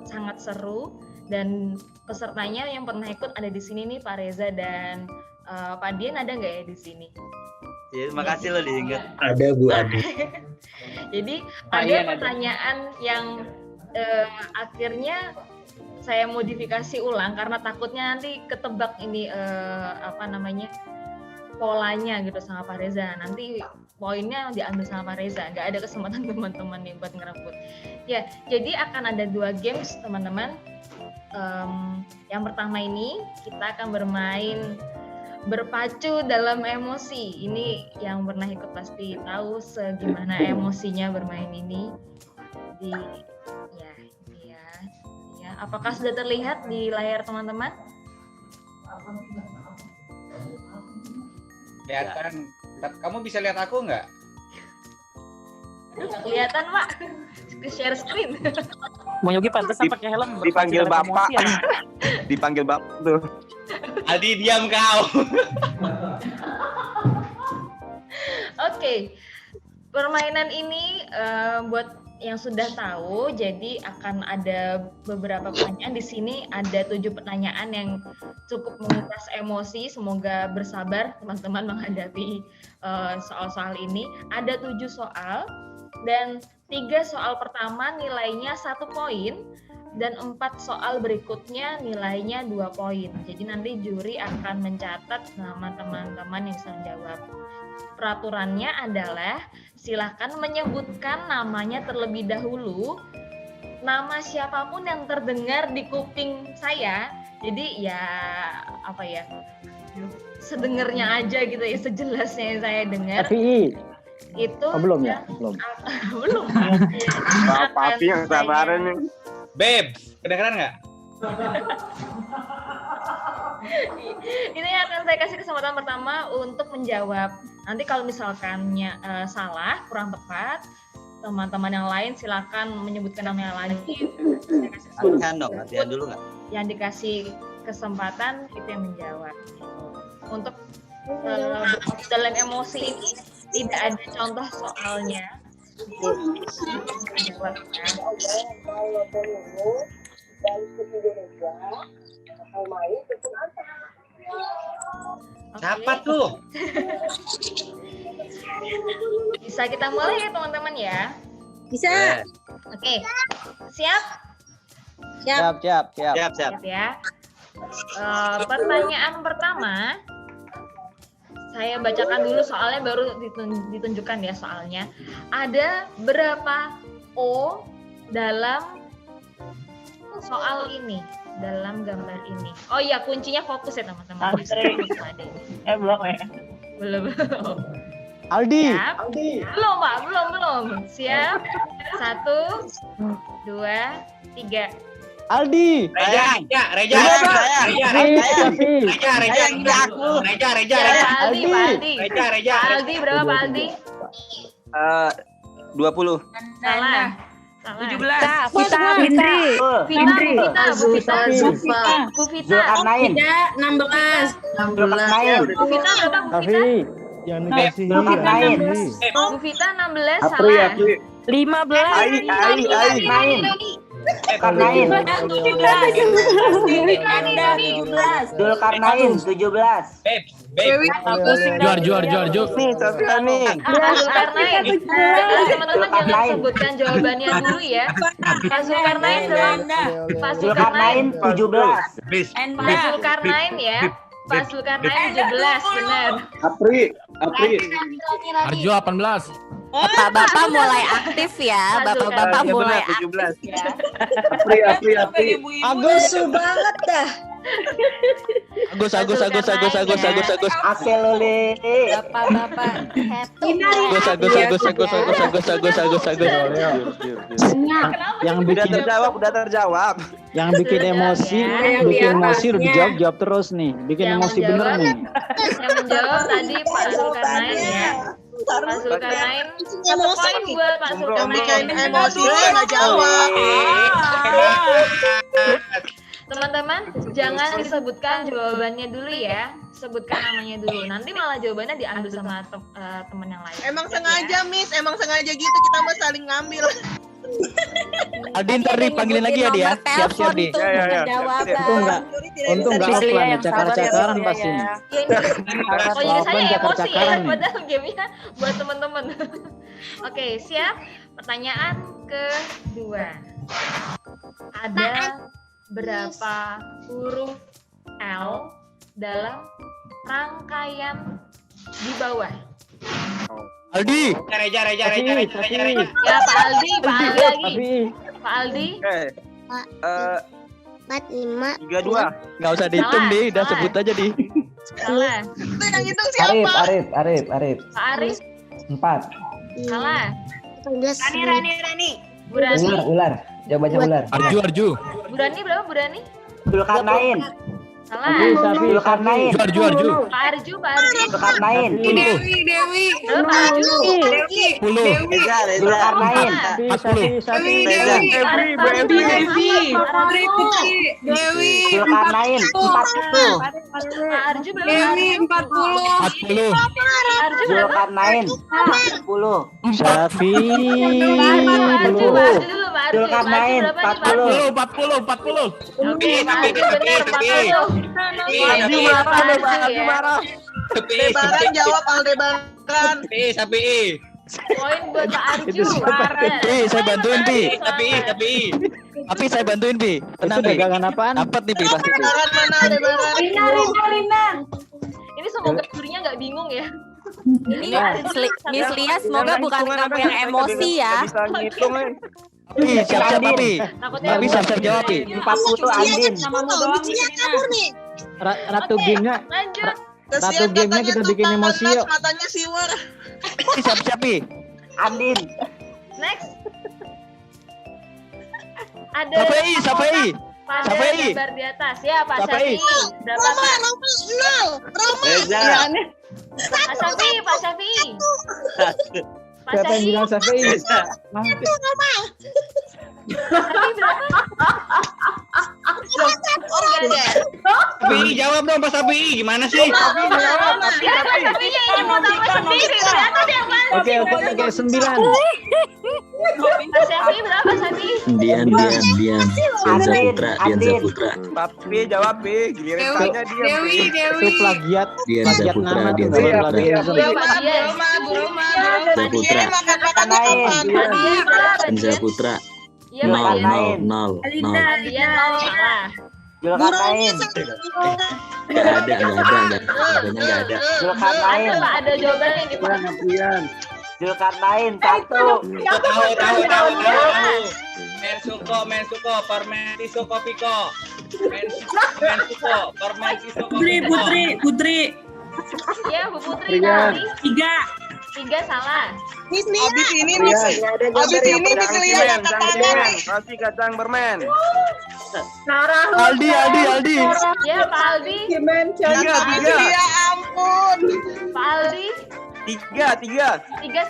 sangat seru, dan pesertanya yang pernah ikut ada di sini nih, Pak Reza dan Pak Dian, ada nggak ya di sini? Ya, terima kasih lo diingat. Ada Bu, ada. Jadi Pak ada Ian pertanyaan yang akhirnya saya modifikasi ulang karena takutnya nanti ketebak ini polanya gitu sama Pak Reza. Nanti poinnya diambil sama Pak Reza, nggak ada kesempatan teman-teman yang buat ngerebut. Ya, jadi akan ada 2 games teman-teman. Yang pertama ini kita akan bermain berpacu dalam emosi. Ini yang pernah ikut pasti tahu segimana emosinya bermain ini. Ya. Apakah sudah terlihat di layar teman-teman? Kelihatan. Kamu bisa lihat aku nggak? Kelihatan Pak. Share screen. Mau Yogi pantesan pakai helm. Dipanggil berpacu dalam Bapak. emosi, ya? Dipanggil Bapak tuh. Aldi, diam kau. Oke. Permainan ini buat yang sudah tahu, jadi akan ada beberapa pertanyaan. Di sini ada 7 pertanyaan yang cukup menguras emosi. Semoga bersabar teman-teman menghadapi soal-soal ini. Ada 7 soal, dan 3 soal pertama nilainya 1 poin, dan 4 soal berikutnya nilainya 2 poin. Jadi nanti juri akan mencatat nama teman-teman yang bisa menjawab. Peraturannya adalah silakan menyebutkan namanya terlebih dahulu, nama siapapun yang terdengar di kuping saya. Jadi sedengarnya aja gitu ya, sejelasnya yang saya dengar. FPI. Itu belum ya? Belum. Belum. Bapak yang sabaran nih. Babes, kedengeran nggak? Ini akan saya kasih kesempatan pertama untuk menjawab. Nanti kalau misalkannya salah, kurang tepat, teman-teman yang lain silakan menyebutkan nama yang lain. Latihan dong, latihan dulu nggak? Yang dikasih kesempatan itu yang menjawab. Untuk dalam emosi ini tidak ada contoh soalnya. Siapa tuh? Bisa kita mulai ya teman-teman ya. Bisa. Oke, siap? Siap. Siap. Siap ya. Pertanyaan pertama, saya bacakan dulu soalnya baru ditunjukkan ya soalnya. Ada berapa O dalam soal ini, dalam gambar ini? Oh iya, kuncinya fokus ya teman-teman. Belum ya. Belum. Aldi. Siap? Belum Pak, belum. Siap? 1, 2, 3. Aldi. Reja. Aldi. Reja. Aldi berapa Pak Aldi? 20. Salah. 17. Bu Vita. Zulkarnain. 16. Zulkarnain. Bu Vita berapa Bu Vita? Yang dikasih Zulkarnain. Bu Vita 16 salah. 15. Ai. Zulkarnain. 17. Zulkarnain 17. Juar. Nih, Sofia nih. Zulkarnain. Teman-teman jangan sebutkan jawabannya dulu ya. Pak Zulkarnain berapa? Pak Zulkarnain 17. Pak Zulkarnain ya. Pak Zulkarnain 17 benar. Apri. Arjo 18. Bapak-bapak mulai aktif ya, bapak-bapak mulai aktif 17. ya. Apri. Agus banget dah. Agus. Aselole. Bapak-bapak happy. Yang Udah bikin terjawab. yang bikin Sudah, emosi, ya. udah dijawab terus nih. Bikin Yang emosi bener menjawab- nih. Yang menjawab tadi Pak Zulkarnain ya. Pak Zulkarnain 1 poin buat Pak Zulkarnain. Emosi nggak jawab. Teman-teman, jangan disebutkan jawabannya dulu ya. Sebutkan namanya dulu. Nanti malah jawabannya diambil sama teman yang lain. Emang Oke, sengaja, ya? Miss. Emang sengaja gitu kita mau saling ngambil. Aldi ntar dipanggilin lagi ya dia. Siap-siap di. Untung nggak offline ya, cakar-cakaran pasti. Oh jadi saya emosi ya, padahal gamenya buat teman-teman. Oke, siap. Pertanyaan kedua. Ada berapa huruf L dalam rangkaian di bawah? Reja. Ya Pak Aldi lagi. Pak Aldi. 45. 32. Nggak usah dihitung Salah, di, udah salah. sebut aja di. Salah. Itu yang hitung siapa? Arif. Pak Arif. 4. Salah. Rani. Bu Rani. Ular. Jawabannya ular. Arju. Bu Rani berapa Bu Rani? Zulkarnain. Salah. Zulkarnain. Arju. Pak Arju. Zulkarnain. Dewi. Berapa Pak Arju? 10. Reza. Zulkarnain. 40. Zulkarnain 40. Pak Arju berapa? 40. Arju berapa? Zulkarnain 10. Safi. Pak Arju dulu. Pak Arju Zulkarnain berapa nih, Pak Arju? 40. Oke, Pak Arju benar 40. Arju marah. Aldebaran jawab Aldebaran. Poin buat Pak Arju. Pi, saya bantuin Pi. Tapi saya bantuin Pi. Itu Tenang Pi. dagangan apaan? Dapat nih Pi pasti Pi. Aldebaran mana Aldebaran? Ini semoga jurinya nggak bingung ya. Ini Miss Lia semoga bukan kamu yang emosi ya. Bisa ngitung nih. Pi, siap-siap Pi. Takutnya Tapi siap-siap jawab Pi. 40 Andin. Lucunya kabur nih. Ratu gamenya, lanjut. Ratu gamenya kita bikin emosi yuk. Matanya siwer. Pi, siap-siap Pi. Andin. Next. Ada Safei. pada Safei. gambar di atas ya Pak Safei. Syafi. Berapa Pak? Reza. Pak Syafi. Pak Siapa yang Syahid. bilang Syafi'i? Sapi, jawab dong Pak Sapi. Gimana sih? Oke, 9. Pak Syafii berapa Syafii? Dian Zaputra. Papi jawab Pi, giliran tanya dia. Itu plagiat Dian plagiat Zaputra, nama tuh, Dian nggak Zaputra. plagiarism. Zaputra. Dian Zaputra. Iya, Nol, Pak nol, Dian. nol, nol. Dia nol salah. Zulkarnain. Nggak ada. Jawabannya nggak ada. Zulkarnain. Ada Pak, ada jawabannya nih Pak. Zulkarnain 1. Tahu. Mensuko, Permentiso Kopiko. Mensuko, Permentiso Kopiko. Putri. Iya, Bu Putri tadi. 3 salah. Abis ini Miss Lia yang katakan. Kasih kacang bermen. Aldi. Ya, Pak Aldi. Tiga. Ya ampun. Pak Aldi. 3. 3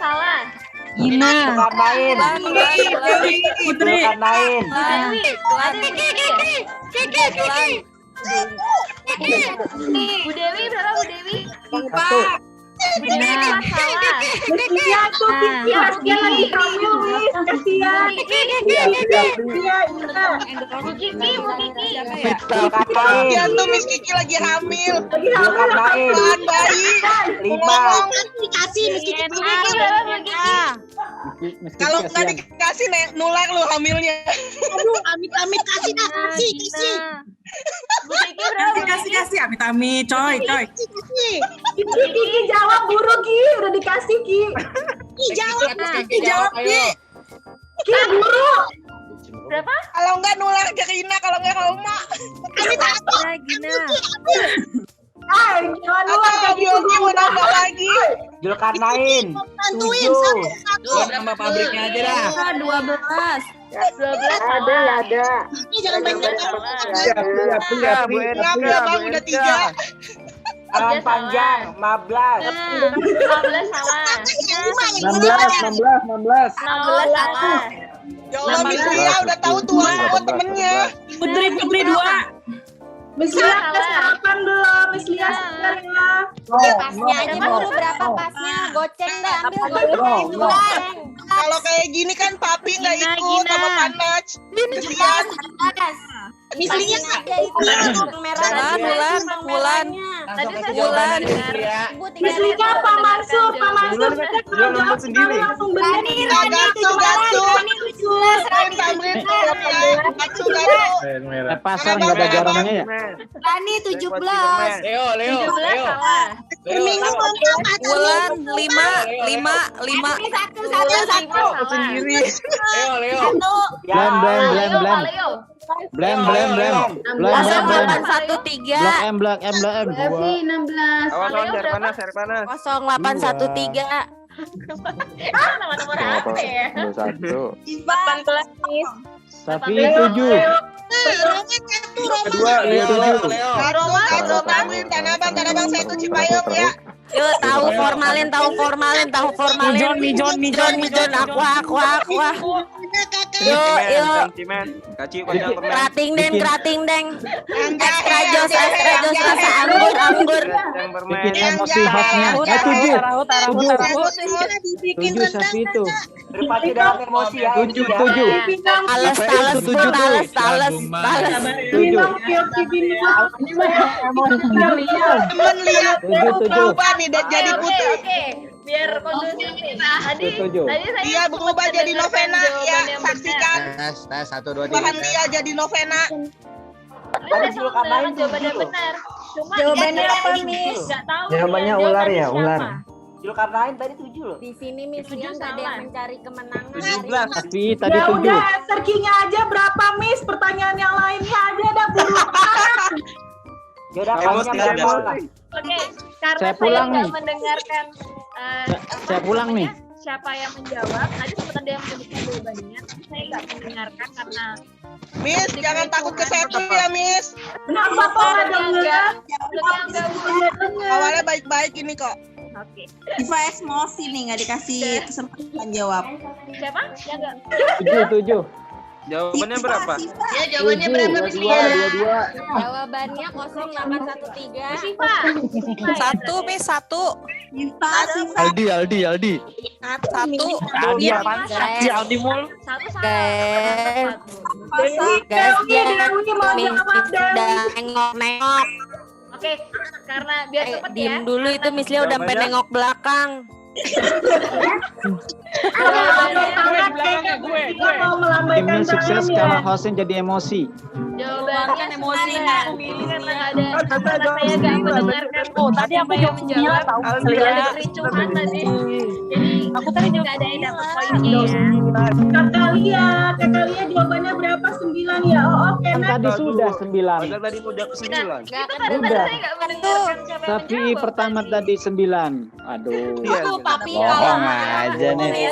salah. Zulkarnain. Putri. Zulkarnain. Bu Dewi berapa Bu Dewi? 1. Bu Dewi 4 salah. Kasihan tuh Kiki, kasihan lagi hamil Miss, kasihan. Bu Kiki. Kasihan tuh Miss Kiki lagi hamil. Zulkarnain. Bahan bayi. 5. Dikasih Miss Kiki. Berapa Bu Kiki? Kalau nggak dikasih nular lu hamilnya. Aduh, amit-amit kasih. Bu Kiki berapa? Kasih amit-amit coy. Kiki jawab buru Ki, udah dikasih Ki. Jawab Ki. Ki buru. Berapa? Kalau nggak nular ke Rina, kalau nggak ke Uma. Jangan lupa Atau Yogi mau nambah lagi. Zulkarnain. 7. Lo nambah pabriknya aja dah. 12. 12 salah. Ini jangan banyak. Bang udah 3. Tangan panjang 15. 15 salah. 16. 16 salah. Ya Allah, Miss Lia udah tahu tuan semua temennya. Putri 2. Miss Lia kesehatan belum? Miss Lia sebentar ya. Pasnya aja buru berapa pasnya? Goceng dah, ambil goceng. Kalau kayak gini kan papi nggak ikut sama Panaj. Kesian. Miss Lia aja itu merah. Bulan. Tadi saya Bulan. Miss Lia Pak Mansur kita kalau jawab sekarang langsung bener. Pasar nggak ada garamnya ya? Rani 17. Leo. 17 salah. Bulan 5. Satu. Leo. Blem. 813. Blok M. Berarti 16. Awas air panas. 0813. Nomor apa ya? 21. 18 Miss. Sapi 7. Kedua, Leo. Bantuin Tanah Abang saya tuh Cipayung ya. Yuk, tahu formalin. Mijon. Aqua. Yuk. Kerating deng. Extra jos rasa anggur. Bikin emosi hostnya. 7. 7 sapi itu. Berpati dalam emosi ya. 7. Tales. Temen lihat 7. berubah nih dan jadi putih. Oke. Biar kondusif nih. Tadi saya Dia berubah jadi novena ya, saksikan. Tes 1 2 Bahan 3. Lia jadi novena. Tadi Zulkarnain jawabannya benar. Cuma Jawabannya apa, Miss? Enggak tahu. Jawabannya dia ular ya, siapa. ular. Zulkarnain tadi 7 loh. Di sini Miss Lia nggak ada yang mencari kemenangan. 17. Sapi tadi Ya 7. udah, answer-nya aja berapa Miss? Pertanyaan yang lainnya aja dah buru. Ya udah Emosi pasnya aja. berapa? Oke, karena Saya saya pulang nggak nih. mendengarkan Saya pulang nih. siapa yang menjawab. Tadi sempat ada yang menyebutkan jawabannya, tapi saya nggak mendengarkan karena Miss, jangan takut kesetu ya, Miss. Kenapa kok ada ular? enggak Awalnya baik-baik ini kok. Oke. Siva emosi nih nggak dikasih kesempatan jawab. Siapa? Yang enggak? 7. Jawabannya berapa? Ya jawabannya berapa Miss Lia? 22. Jawabannya 0813. Siva. 1 Miss 1. Siva. Aldi. Satu. Aldi apaan sih? Aldi mulu. Satu sama. Guys, dia Dewi mau jawab, Dewi. udah nengok-nengok. Oke, karena biar cepet ya. Diem dulu itu Miss Lia udah sampai nengok belakang. Timnya sukses kalau hostnya jadi emosi. Jawabannya emosi ini karena nggak ada saya nggak mendengarkan. Oh, tadi aku yang menjawab tahu. Ada kericuhan tadi. Jadi aku tadi nggak ada yang dapat poinnya ya. Kakak Lia jawabannya berapa? 9 ya. Oh, oke. Kan tadi sudah 9. Padahal tadi udah ke 9. Itu karena tadi saya nggak mendengarkan siapa yang Tapi menjawab. pertama tadi 9. Aduh. Iya. Papi Bohong aja nih.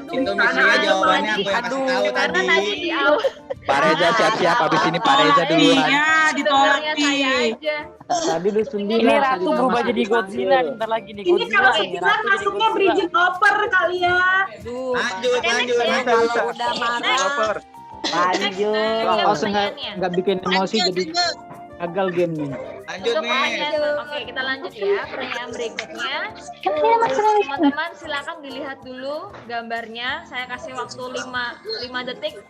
Itu Mislia jawabannya aku yang kasih tahu Karena tadi. tadi di awal Pak Reza siap-siap habis ini Pak Reza duluan. Iya, sebenarnya saya aja. Tadi udah 9. Ini Ratu berubah jadi Godzilla bentar lagi nih. Ini kalau 9 masuknya Bridget Hopper kali ya. Lanjut. Kalau udah marah. Over. Lanjut. Kalau hostnya nggak bikin emosi jadi gagal game nih. Lanjut nih. Oke, kita lanjut ya. Pertanyaan berikutnya. Teman-teman silakan dilihat dulu gambarnya. Saya kasih waktu 5 detik.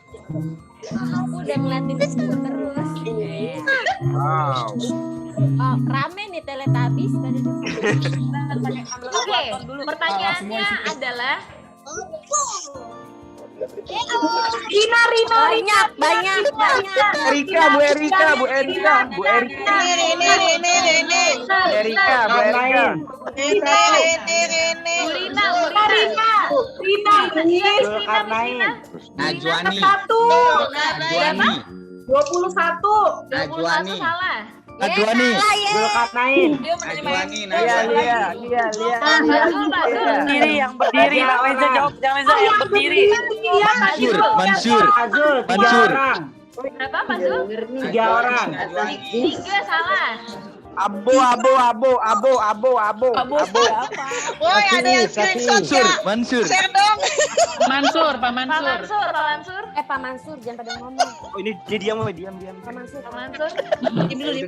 Aku udah ngeliatin terus. Wow. Oh, rame nih Teletubbies pada Oke, pertanyaannya adalah Rina banyak. Erika, Bu Erika. Ini. Erika, Bu Erika. Zulkarnain. Najwani. 21 salah. Najwani. Zulkarnain. Najwani. Berdiri yang berdiri. Pak Reza jawab. Jangan Reza yang berdiri. Mansur. Azul, 3 Mansur. orang. Berapa Pak Zul? 3 orang. 3 salah. Abu. Woi, ada yang screenshot ya. Mansur. Share dong. Pak Mansur. Pak Mansur. Pak Mansur jangan pada ngomong. Oh, ini dia diam. Pak Mansur.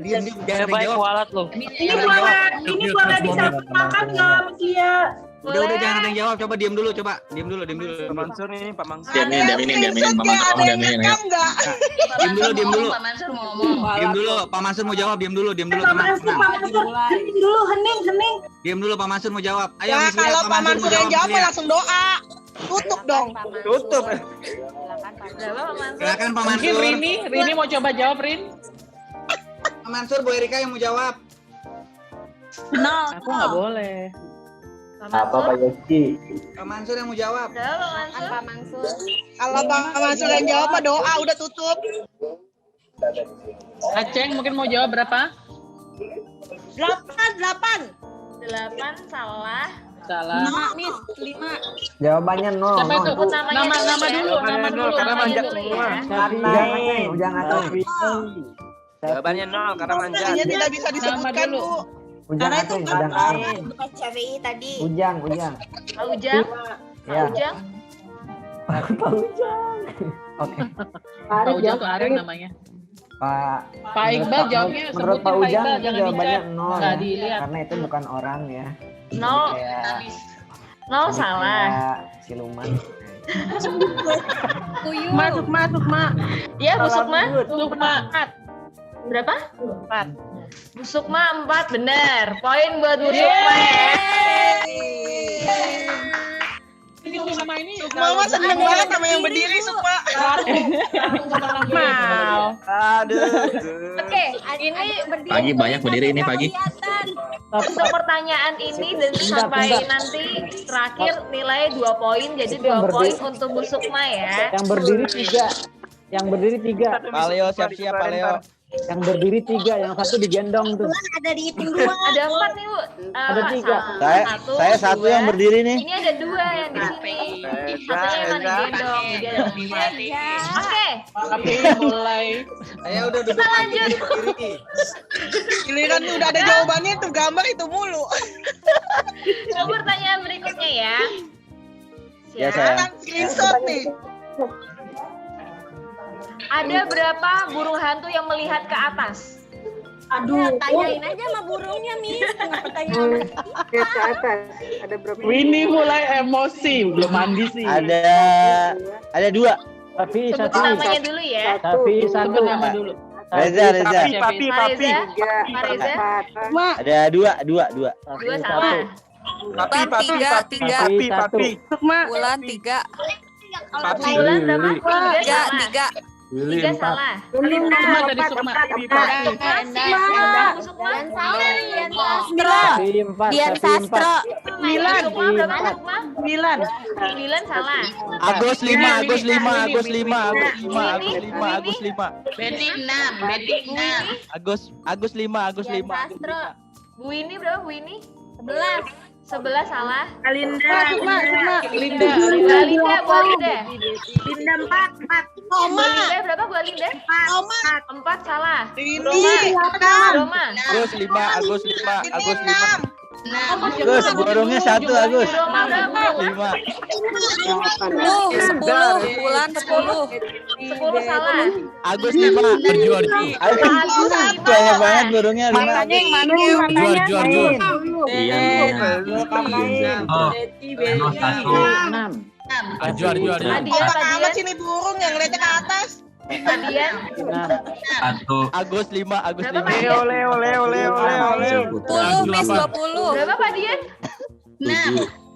Diam. Jangan baik kualat loh. Ini boleh disertakan nggak Miss Lia? Udah jangan ada yang jawab. Coba diam dulu. Diam dulu. Pak Mansur ini, Pak Mansur. Diaminin. Ada yang rekam nggak? Diam dulu. Pak Mansur mau ngomong. Diam dulu. Pak Mansur mau jawab. Diam dulu. Pak Mansur, hening dulu, hening. Diam dulu. Pak Mansur mau jawab. Ayo. Ya, Miss Lia, kalau Pak Mansur yang jawab Miss Lia. langsung doa. Tutup dong. Tutup. Silakan Pak Mungkin Mansur. Rini mau coba jawab, Rin. Pak Mansur, Bu Erika yang mau jawab. Aku nggak boleh. Apa Pak Yogi? Pak Mansur yang mau jawab. Pak Mansur. Kalau Pak Mansur yang jawab mah doa udah tutup. Aceng mungkin mau jawab berapa? 8. 8 salah. Salah. 5. Jawabannya 0. Siapa itu? Sebut namanya Nama dulu. Karena namanya manjat dulu semua. ya. Zulkarnain. Ujang. Jawabannya 0 karena manjat. Namanya tidak bisa disebutkan, Bu. Ujang. Pak Syafi'i tadi. Ujang. Pak Ujang. Ya. Pak Ujang. Pak Ujang. Oke. Pak Ujang tuh Areng namanya. Pak Iqbal jawabnya menurut Pak sebutin Pak Ujang Iqbal, jangan jawabannya dicek. 0 Nggak ya. dilihat. Karena itu bukan orang ya. 0 salah. Kayak siluman. Tuyul. Masuk, Mak. Ya, Bu Sukma. Sukma. Berapa? 4. Bu Sukma 4 benar. Poin buat Bu Sukma ya. Ini Sukma ini. Mama seneng banget sama yang berdiri, Sukma. Mal. Aduh. Oke, ini Pagi banyak berdiri ini pagi. untuk pertanyaan ini dan sampai nanti terakhir nilai 2 poin, jadi 2 poin untuk Bu Sukma ya. Yang berdiri 3. Yang berdiri 3. Paleo siap-siap Paleo. Yang berdiri 3, yang satu digendong tuh. Ada di tim 2. Ada 4 nih, Bu. Ada 3. Saya satu yang berdiri nih. Ini ada 2 yang di sini. Satunya yang digendong. Jadi ada 5. Oke. Tapi mulai. Ayo udah duduk Kita lanjut. lagi. Giliran udah ada jawabannya itu gambar itu mulu. Ke pertanyaan berikutnya ya. Ya, sayang. Screenshot nih. Ada berapa burung hantu yang melihat ke atas? Aduh, tanyain aja sama burungnya, Miss. Kenapa tanya sama Ke atas. Ada berapa? Winnie mulai emosi, belum mandi sih. Ada 2. Tapi Sebut satu. namanya dulu ya. Tapi satu. Sebut nama dulu. Reza. Pak Reza. Pak Reza. Ada 2. 2 salah. Papi. Bulan 3. Bulan berapa? 3 Lili 4. salah. Sukma tadi Sukma. Sukma. Tapi 4. Dian Sastro. 9. Sukma berapa? Sukma? 9 salah. Agus 5. Betty 6. Agus 5. Dian Sastro. Bu ini berapa? Bu ini? 11 salah. Linda. Linda 4. Linda berapa Bu Linda? 4 salah. Roma. Agus 5. Agus burungnya 1 Agus. Roma berapa? 10. Bulan 10. 10 salah. Agus 5. Arju. Agus 5 Banyak banget burungnya 5. Matanya yang mana? Arju. Arju. Kompak amat sini burung yang ngeliatnya ke atas. Adian. Agus 5. Berapa Pak Leo. Dian? 10, Miss 20. Berapa Pak Dian?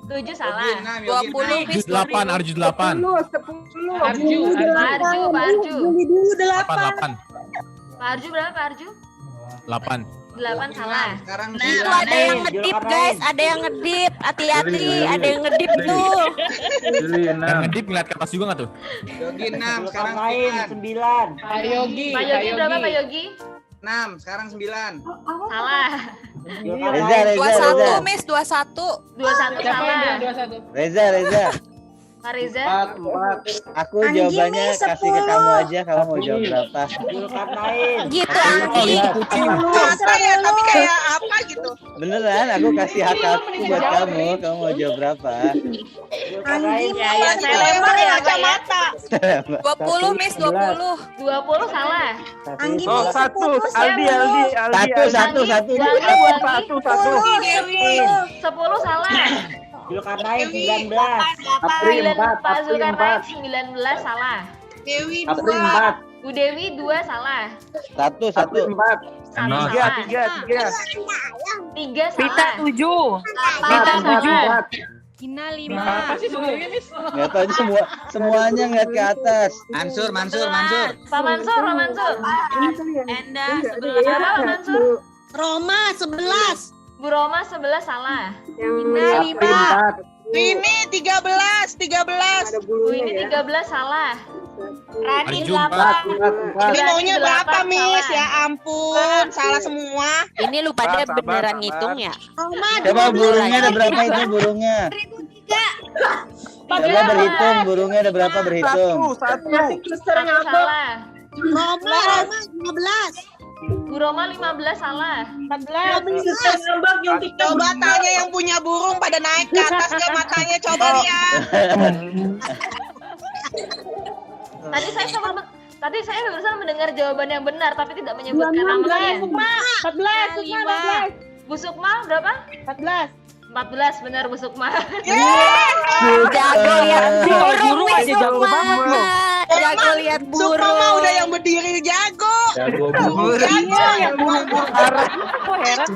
7 salah. 20, Miss 8. Arju 8. Pak Arju. 8. Pak Arju berapa Pak Arju? 8. 8 salah. Sekarang Itu ada yang ngedip, guys. Ada yang ngedip. Hati-hati, ada yang ngedip tuh. Yang ngedip ngeliat ke atas juga nggak tuh? Yogi 6. Sekarang Lain 9. Pak Yogi. Pak Yogi berapa Pak Yogi? 6. Sekarang 9. Salah. Reza. 21, Miss 21. 21 salah. Reza. Pak Reza. 4. Aku jawabannya kasih ke kamu aja. Kamu mau jawab berapa? Gitu, Anggi. Apa ya, tapi kayak apa gitu. Beneran, aku kasih hak aku buat kamu. Kamu mau jawab berapa? Ya, saya lempar ya Pak ya. 20, Miss 20. 20 salah. Oh, 1. Aldi. Satu. 10 salah. Zulkarnain 19. Pak Zulkarnain 19 salah. Dewi April 2. 4. Bu Dewi 2 salah. 1. 4. 3. 3 Pita salah. 7. Pita 7. Ina 5. Apa sih sebenarnya, Miss? Nggak tahu semuanya ngeliat ke atas. Mansur. Pak Mansur. Enda Berapa Pak Mansur? Roma 11. Bu Roma 11 salah. Ina 5. Ini 13. Bu ini 13 salah. Radin Arju 8. Ini maunya berapa, 8 Miss? salah. Ya ampun, salah semua. Ini lu pada beneran ngitung ya? Coba burungnya ada berapa itu burungnya? Coba berhitung burungnya ada berapa berhitung. 1. Salah. Roma 15. Bu Roma 15 salah. 14. Coba tanya yang punya burung pada naik ke atas ke matanya, coba lihat. Tadi saya barusan mendengar jawaban yang benar tapi tidak menyebutkan namanya. 14. Bu Sukma berapa? 14. 14 benar Bu Sukma. Jago lihat burung, Miss jago Sukma. banget. Jago lihat Sukma mah burung. udah yang berdiri jago. Jago burung. Kok heran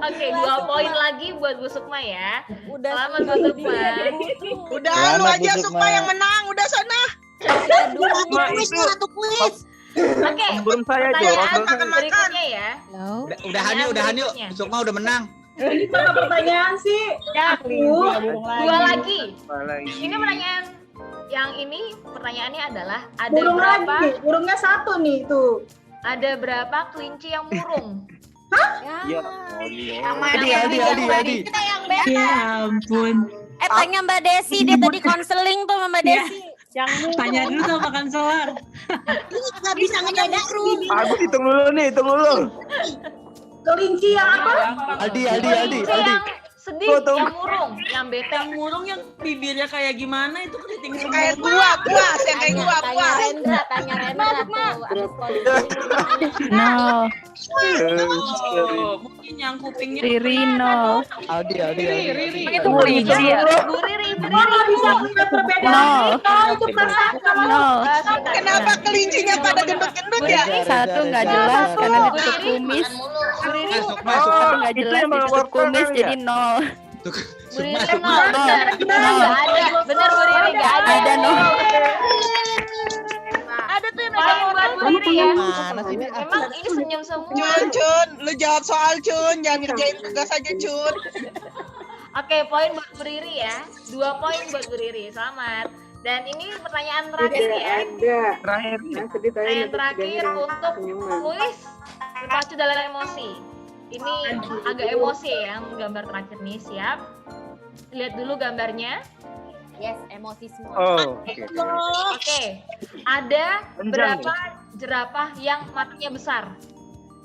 Oke, 2 poin lagi buat Bu Sukma ya. Udah Selamat Bu Sukma. Udah Selamat, lu aja Bu Sukma Sukma. yang menang, udah sana. Satu kuis. Oke, Belum saya itu. pertanyaan berikutnya ya. Udahan yuk. Sukma udah menang. Ini mana pertanyaan sih? Dua lagi. Ini pertanyaan yang ini pertanyaannya adalah ada Burung berapa? lagi. Burungnya 1 nih tuh. Ada berapa kelinci yang murung? Ya. Aldi. Ya ampun. Tanya Mbak Desi, dia tadi konseling tuh sama Mbak Desi. Tanya dulu sama kanselar. Ini nggak bisa ngebedain. Aku hitung dulu nih, Kelinci yang apa? Aldi. Kelinci yang sedih, yang murung, yang bete. Yang murung yang bibirnya kayak gimana itu keriting semua. Kayak gua, yang kayak gua. Tanya Rendra tuh. Abis No. Mungkin yang kupingnya Rino. Aldi. Itu kelinci ya? Bu Riri. Bisa punya perbedaan. Itu perasaan sama No. Kenapa kelincinya pada gendut-gendut ya? Satu nggak jelas karena ditutup kumis. Satu nggak jelas ditutup kumis jadi nol. Bu Riri nol, bener. Nggak ada. Bener Bu Riri, nggak ada. Ada nol. Ada tuh yang megang buat Bu Riri ya. Mana sih ini? Emang ini senyum semua. Cun, lu jawab soal Cun, jangan ngerjain tugas aja Cun. Oke, poin buat Bu Riri ya. 2 poin buat Bu Riri. Selamat. Dan ini pertanyaan terakhir ya. Terakhir. Pertanyaan terakhir untuk kuis berpacu dalam emosi. Ini agak emosi ya, yang gambar terakhir nih. Siap? Lihat dulu gambarnya. Yes, emosi semua. Oh, Oke. Ada berapa jerapah yang matanya besar?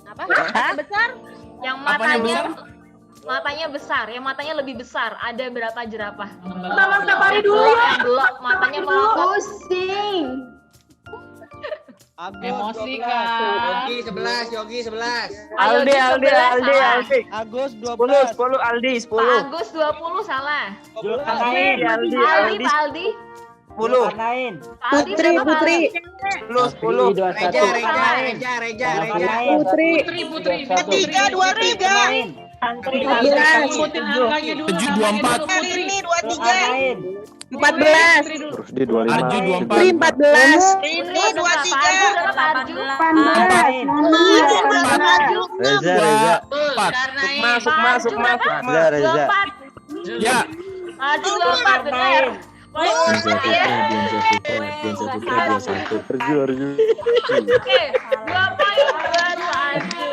Apa? Besar? Yang matanya besar, yang matanya lebih besar. Ada berapa jerapah? Pertama Safari dulu ya. Yang belok, matanya melotot. Pusing. Emosi kan. Yogi 11. Ayo, Aldi. Agus 10 Aldi 10. Pak Agus 20 salah. Aldi. Pak Aldi. 10. Putri. 10. Reja. Putri. 23. Sebutin angkanya dulu. 724. Hari ini 23. 14. Terus di 25. Arju 24. 14. Ini 23. Reza. 4. Sukma. Reza. Ya. Arju 24 benar. Arju. Oke, 2 poin buat Pak Arju.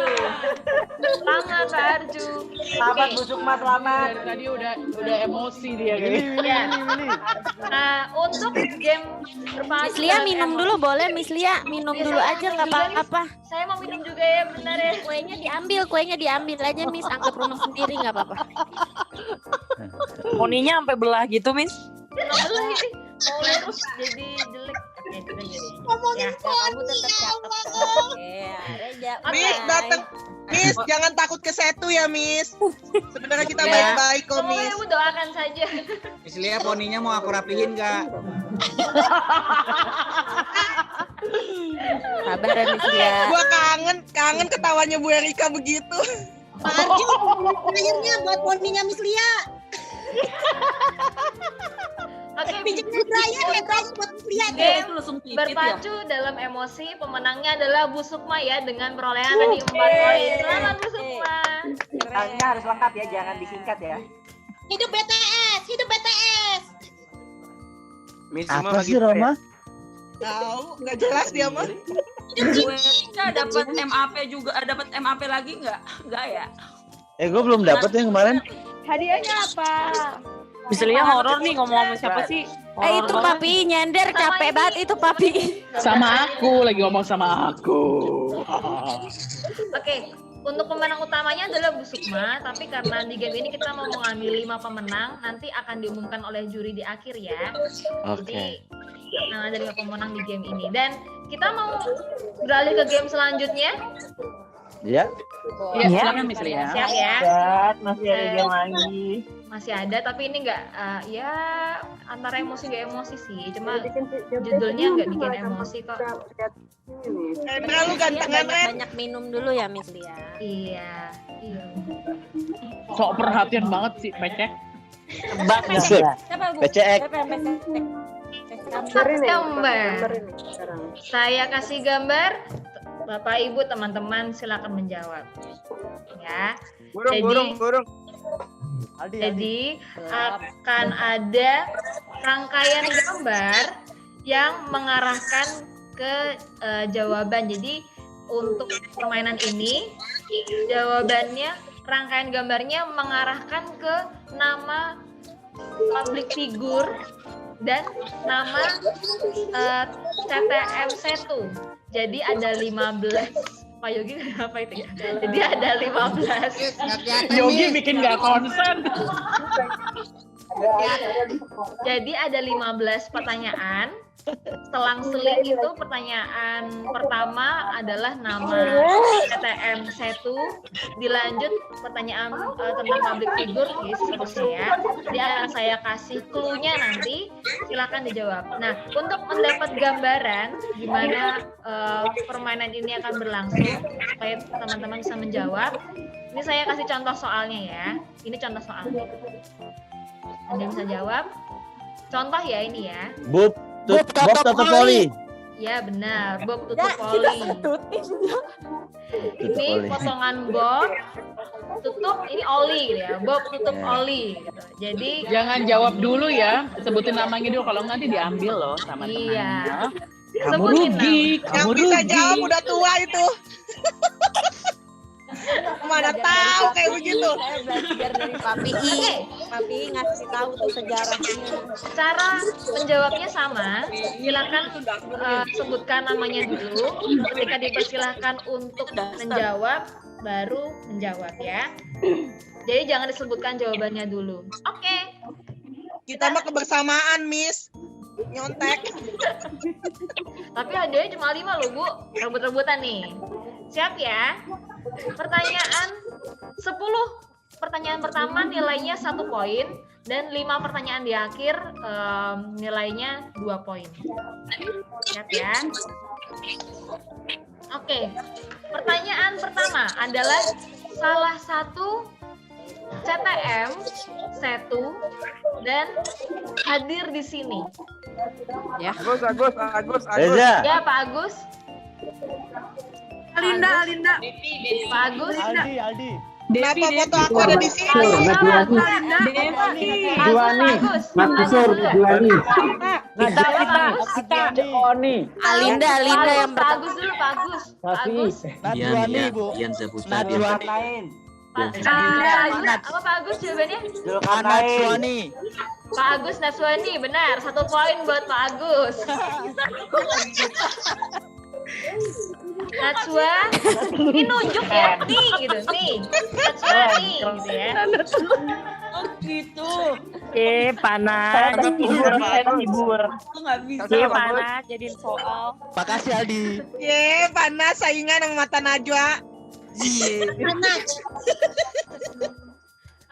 Selamat Pak Arju. Selamat Bu Sukma, selamat. Dari tadi udah emosi dia gitu. Ya. Nah, untuk game berpacu. Miss Lia minum dulu boleh, Miss Lia minum dulu aja nggak apa-apa. Saya mau minum juga ya, benar ya. Kuenya diambil aja Miss, anggap minum sendiri nggak apa-apa. Poninya sampai belah gitu, Miss. Belah ini mau lurus jadi jelek. Oke, sudah jadi. Ya, kamu tetap cakep. Oke, Reja. Miss datang. Miss, jangan takut ke Setu ya, Miss. Sebenarnya kita baik-baik kok, Semoga Miss. Ibu doakan saja. Miss Lia, poninya mau aku rapihin nggak? Sabar ya Miss Lia. Gua kangen ketawanya Bu Erika begitu. Pak Arju, akhirnya buat poninya Miss Lia. Oke, Pinjam Brian buat Miss Lia. game berpacu dalam emosi. Pemenangnya adalah Bu Sukma ya dengan perolehan tadi 4 poin. Selamat Bu Sukma. Tanya harus lengkap ya, jangan disingkat ya. Hidup BTS. Miss Apa sih Roma? Tahu, nggak jelas dia mah. Kita dapat MAP juga, dapat MAP lagi nggak? Nggak ya? Gue belum dapet yang kemarin. Hadiahnya apa? Miss Lia horor nih, ngomong sama siapa sih? Itu Papi nyender capek banget itu Papi. Sama aku, lagi ngomong sama aku. Oke, untuk pemenang utamanya adalah Bu Sukma, tapi karena di game ini kita mau mengambil 5 pemenang, nanti akan diumumkan oleh juri di akhir ya. Jadi, ada 5 pemenang di game ini. Dan kita mau beralih ke game selanjutnya. Ya. Iya, silakan Miss Lia. Siap ya. Masih ada game lagi. Masih ada, tapi ini nggak, ya antara emosi nggak emosi sih. Cuma judulnya nggak bikin emosi kok. Rendra lu gantengan, Ren. Banyak minum dulu ya Miss Lia. Iya. Sok perhatian banget sih, Pecek. Siapa Bu? PCX. Siapa yang PCX? Gambar. Saya kasih gambar. Bapak Ibu teman-teman silakan menjawab. Ya. Burung. Jadi akan ada rangkaian gambar yang mengarahkan ke jawaban. Jadi untuk permainan ini jawabannya, rangkaian gambarnya mengarahkan ke nama public figure dan nama CTM Setu. Jadi ada 15 Pak Yogi apa itu ya? Jadi ada 15. Yogi bikin nggak konsen. Jadi ada 15 pertanyaan. Selang-seling itu pertanyaan pertama adalah nama CTM 1, dilanjut pertanyaan tentang public figure, seterusnya. Jadi akan saya kasih clue-nya nanti, silakan dijawab. Nah, untuk mendapat gambaran gimana permainan ini akan berlangsung supaya teman-teman bisa menjawab, ini saya kasih contoh soalnya ya. Ini contoh soalnya. Anda bisa jawab. Contoh ya ini ya. Bob tutup poli. Ya benar, Bob tutup poli. Ini potongan Bob tutup, ini oli gitu ya. Bob tutup oli gitu. Jadi Jangan jawab dulu ya, sebutin namanya dulu, kalau nanti diambil loh sama temannya. Iya. Kamu Sebutin rugi, Yang kamu bisa rugi. jawab udah tua itu. Mana tahu kayak begitu. Saya belajar dari Papi ngasih tahu tuh sejarahnya. cara menjawabnya sama. Silakan sebutkan namanya dulu. Ketika dipersilahkan untuk menjawab, baru menjawab ya. Jadi jangan disebutkan jawabannya dulu. Oke. Kita mah kebersamaan, Miss. Nyontek. Tapi hadiahnya cuma 5 loh, Bu. Rebut-rebutan nih. Siap ya? Pertanyaan 10. Pertanyaan pertama nilainya 1 poin dan 5 pertanyaan di akhir nilainya 2 poin. Siap ya? Oke. Pertanyaan pertama adalah salah satu CTM 1 dan hadir di sini. Ya. Agus. Reza. Ya, Pak Agus. Alinda. Pak Agus. Aldi. Kenapa foto aku ada di sini? Alinda yang Pak Agus dulu, Pak Agus. Pak Agus. Dian Zabuta. Apa Pak Agus jawabannya? Pak Agus Naswani, benar. 1 poin buat Pak Agus. Najwa, ini nunjuk ya, nih gitu, nih. Najwa nih, gitu ya. Oh gitu. Panas. Hibur. Aku nggak bisa. Panas jadiin soal. Makasih Aldi. Ye, panas saingan sama mata Najwa. Panas.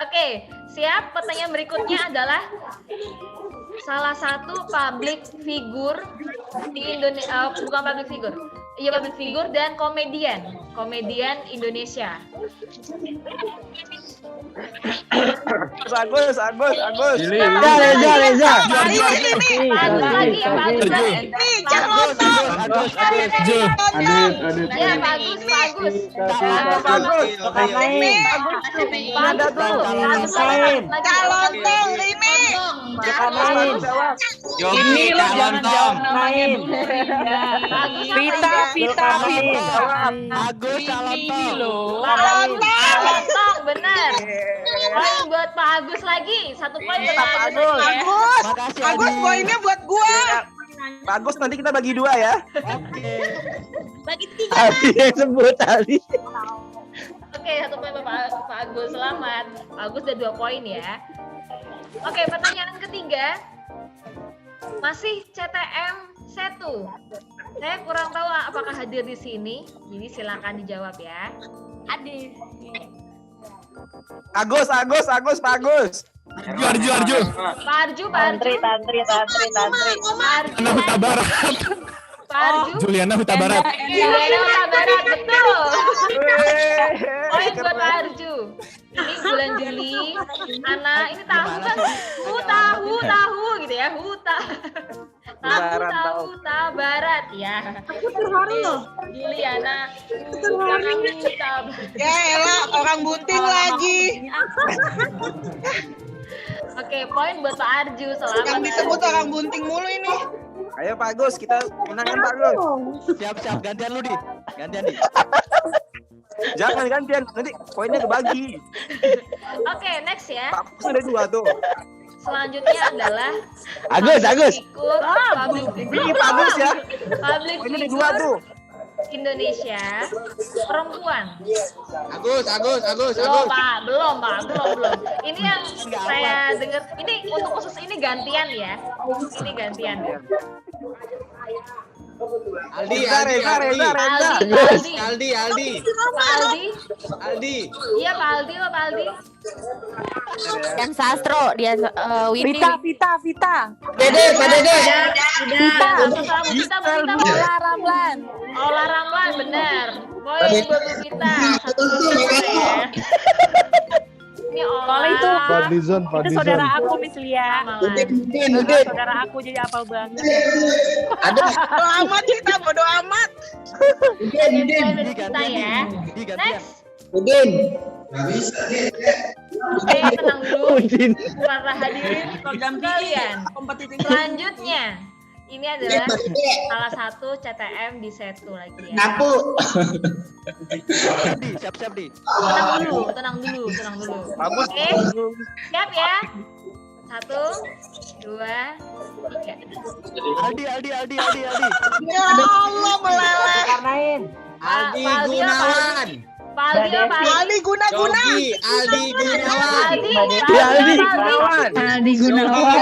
Oke, siap. Pertanyaan berikutnya adalah salah satu public figure di Indonesia, bukan public figure. Iya, public figure dan komedian Indonesia. Agus. Reza. Ini lo jangan jawab namanya dulu. Vita. Agus Salontong. Salontong, benar. Poin buat Pak Agus lagi. 1 poin buat Pak Agus. Makasih Agus, Aldi. poinnya buat gua. Bagus, nanti kita bagi 2 ya. Oke. Bagi 3. Aldi yang sebut Aldi. Oke, 1 poin buat Pak Agus. Selamat. Pak Agus udah 2 poin ya. Oke, pertanyaan ketiga. Masih CTM 1. Saya kurang tahu apakah hadir di sini. Jadi silakan dijawab ya. Hadir. Agus, Pak Agus. Arju. Pak Arju. Tantri. Huta Barat. Pak Arju. Juliana Huta Barat. Juliana Huta Barat, betul. Poin buat Pak Arju. Ini bulan Juli. Ana, ini tahu kan? Tahu gitu ya. Tahu Barat ya. Juliana Huta Barat. Ya elah, orang bunting lagi. Oke, poin buat Pak Arju. Selamat. Yang disebut orang bunting mulu ini. Ayo Pak Agus, kita menangkan Pak Agus. Siap, gantian lu, Di. Jangan gantian, nanti poinnya kebagi. Oke, next ya. Pak Agus ada 2 tuh. Selanjutnya adalah Agus. public Ini Pak Agus ya. Public Poinnya ada 2 figure tuh. Indonesia perempuan. Agus. Belum, Pak. Ini yang saya dengar. Ini untuk khusus ini gantian ya. Ini gantian. Aldi. Iya, Pak Aldi. Dian Sastro, Winnie. Vita. Dede. Ola Ramlan, benar. Poin buat Bu Vita. Satu ya. Ini Ola. Itu saudara aku, Miss Lia. Saudara aku jadi apal banget. Bodo amat kita, bodo amat. Kita ya. Next. Oke, tenang dulu. Para hadirin program kalian. Selanjutnya, ini adalah salah satu CTM di Setu lagi ya. Siap di. Tenang dulu. Oke, siap ya. 1, 2, 3. Aldi. Ya Allah, meleleh. Aldi Gunawan. Aldi Guna-Guna. Aldi Gunawan. Aldi Gunawan.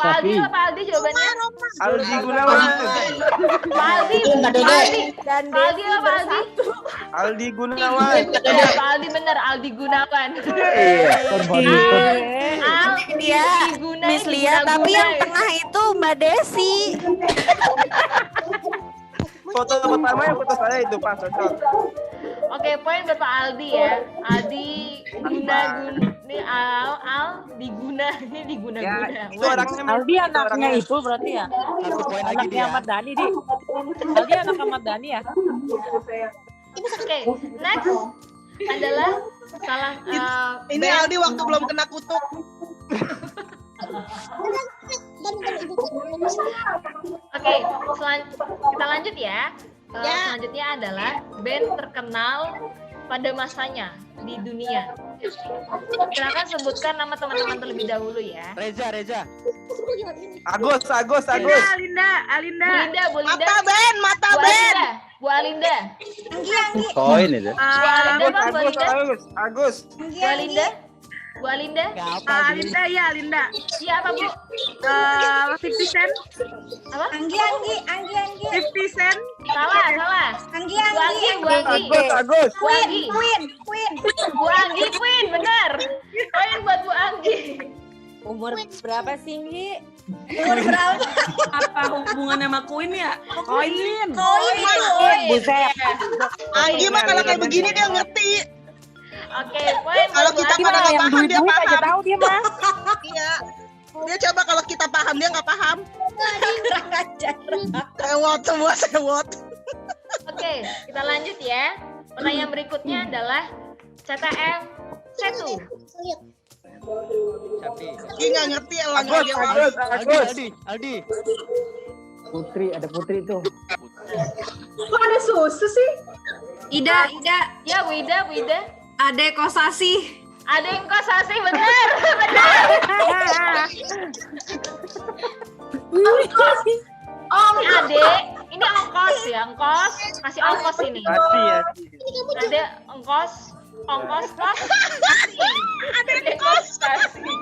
Aldi jawabannya. Aldi Gunawan. Aldi Gunawan. Ya, Pak Aldi bener, Aldi Gunawan. Dia Miss Lia, tapi yang tengah itu Mbak Desi. Foto pertama yang foto saya itu Pak cocok. Oke, poin buat Pak Aldi ya. Aldi Guna. Ini Ini diguna-guna. Itu orangnya Aldi anaknya itu berarti ya? Satu poin lagi Anaknya dia. Ahmad Dhani, Di. Aldi anak Ahmad Dhani ya? Oke, next adalah salah Ini Aldi waktu belum kena kutuk. Oke, kita lanjut ya. Selanjutnya adalah band terkenal pada masanya di dunia. Silakan sebutkan nama teman-teman terlebih dahulu ya. Reza. Agus. Alinda. Mata Ben. Bu Alinda. Koin itu. Agus. Bu Alinda. Alinda. Iya apa Bu? 50 Cent. Apa? Anggi. 50 Cent. Salah. Bu Anggi. Agus. Queen, benar. Poin buat Bu Anggi. Umur berapa sih, Nggi? Apa hubungannya sama Queen ya? Koin. Buset. Anggi mah kalau kayak begini dia ngerti. Oke, poin. Kalau kita pada nggak paham dia paham. Tahu dia mah. Iya. Dia coba kalau kita paham dia nggak paham. Sewot. Oke, kita lanjut ya. Pertanyaan berikutnya adalah CTM Setu. Dia nggak ngerti Aldi. Ada Putri tuh. Kok ada susu sih? Ida. Ya, Bu Ida. Ade Kosasi. Ada yang Kosasi, benar. Ini Ade, ini ongkos ya, kasih ongkos ini. Ada ongkos, kos. Ada ongkos kasih.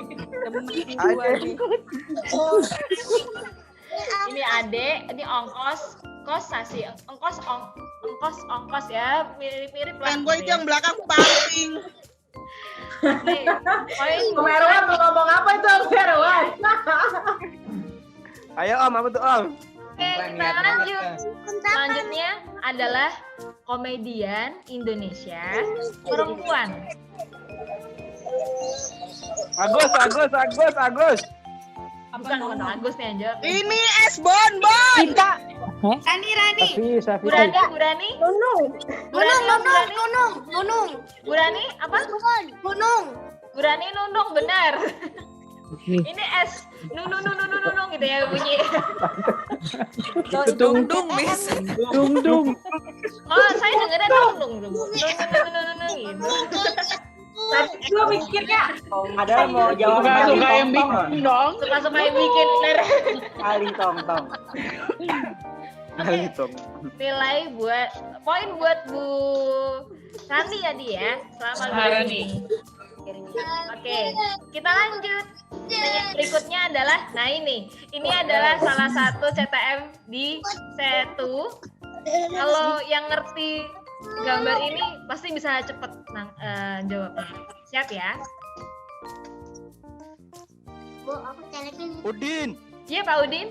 Ini Ade, ini ongkos, kosasi, ongkos ya, mirip-mirip lah. Fanboy itu yang belakang paling. Nih, poin. Merwan mau ngomong apa itu Merwan? Ayo Om, apa tuh Om? Oke, kita lanjut. Selanjutnya adalah komedian Indonesia perempuan. Agus. Bukan Agus nih Anjo. Ini es bonbon. Cinta. Rani. Bu Rani. Nunung. Bu Rani apa? Bu Rani Nunung, benar. Ini es nung gitu ya bunyi. Dung dung Miss. Dung. Oh, saya dengernya nung gitu. Tadi gue mikirnya Ada mau jawab Suka yang bikin dong. suka yang bikin bener. kali tong. Kali tong. Nilai buat poin buat Bu Rani ya dia. Selamat Rani. Oke, kita lanjut. Pertanyaan berikutnya adalah, nah ini adalah salah satu CTM di Setu. Kalau yang ngerti gambar ini pasti bisa cepet jawabnya. Siap ya? Udin. Iya Pak Udin.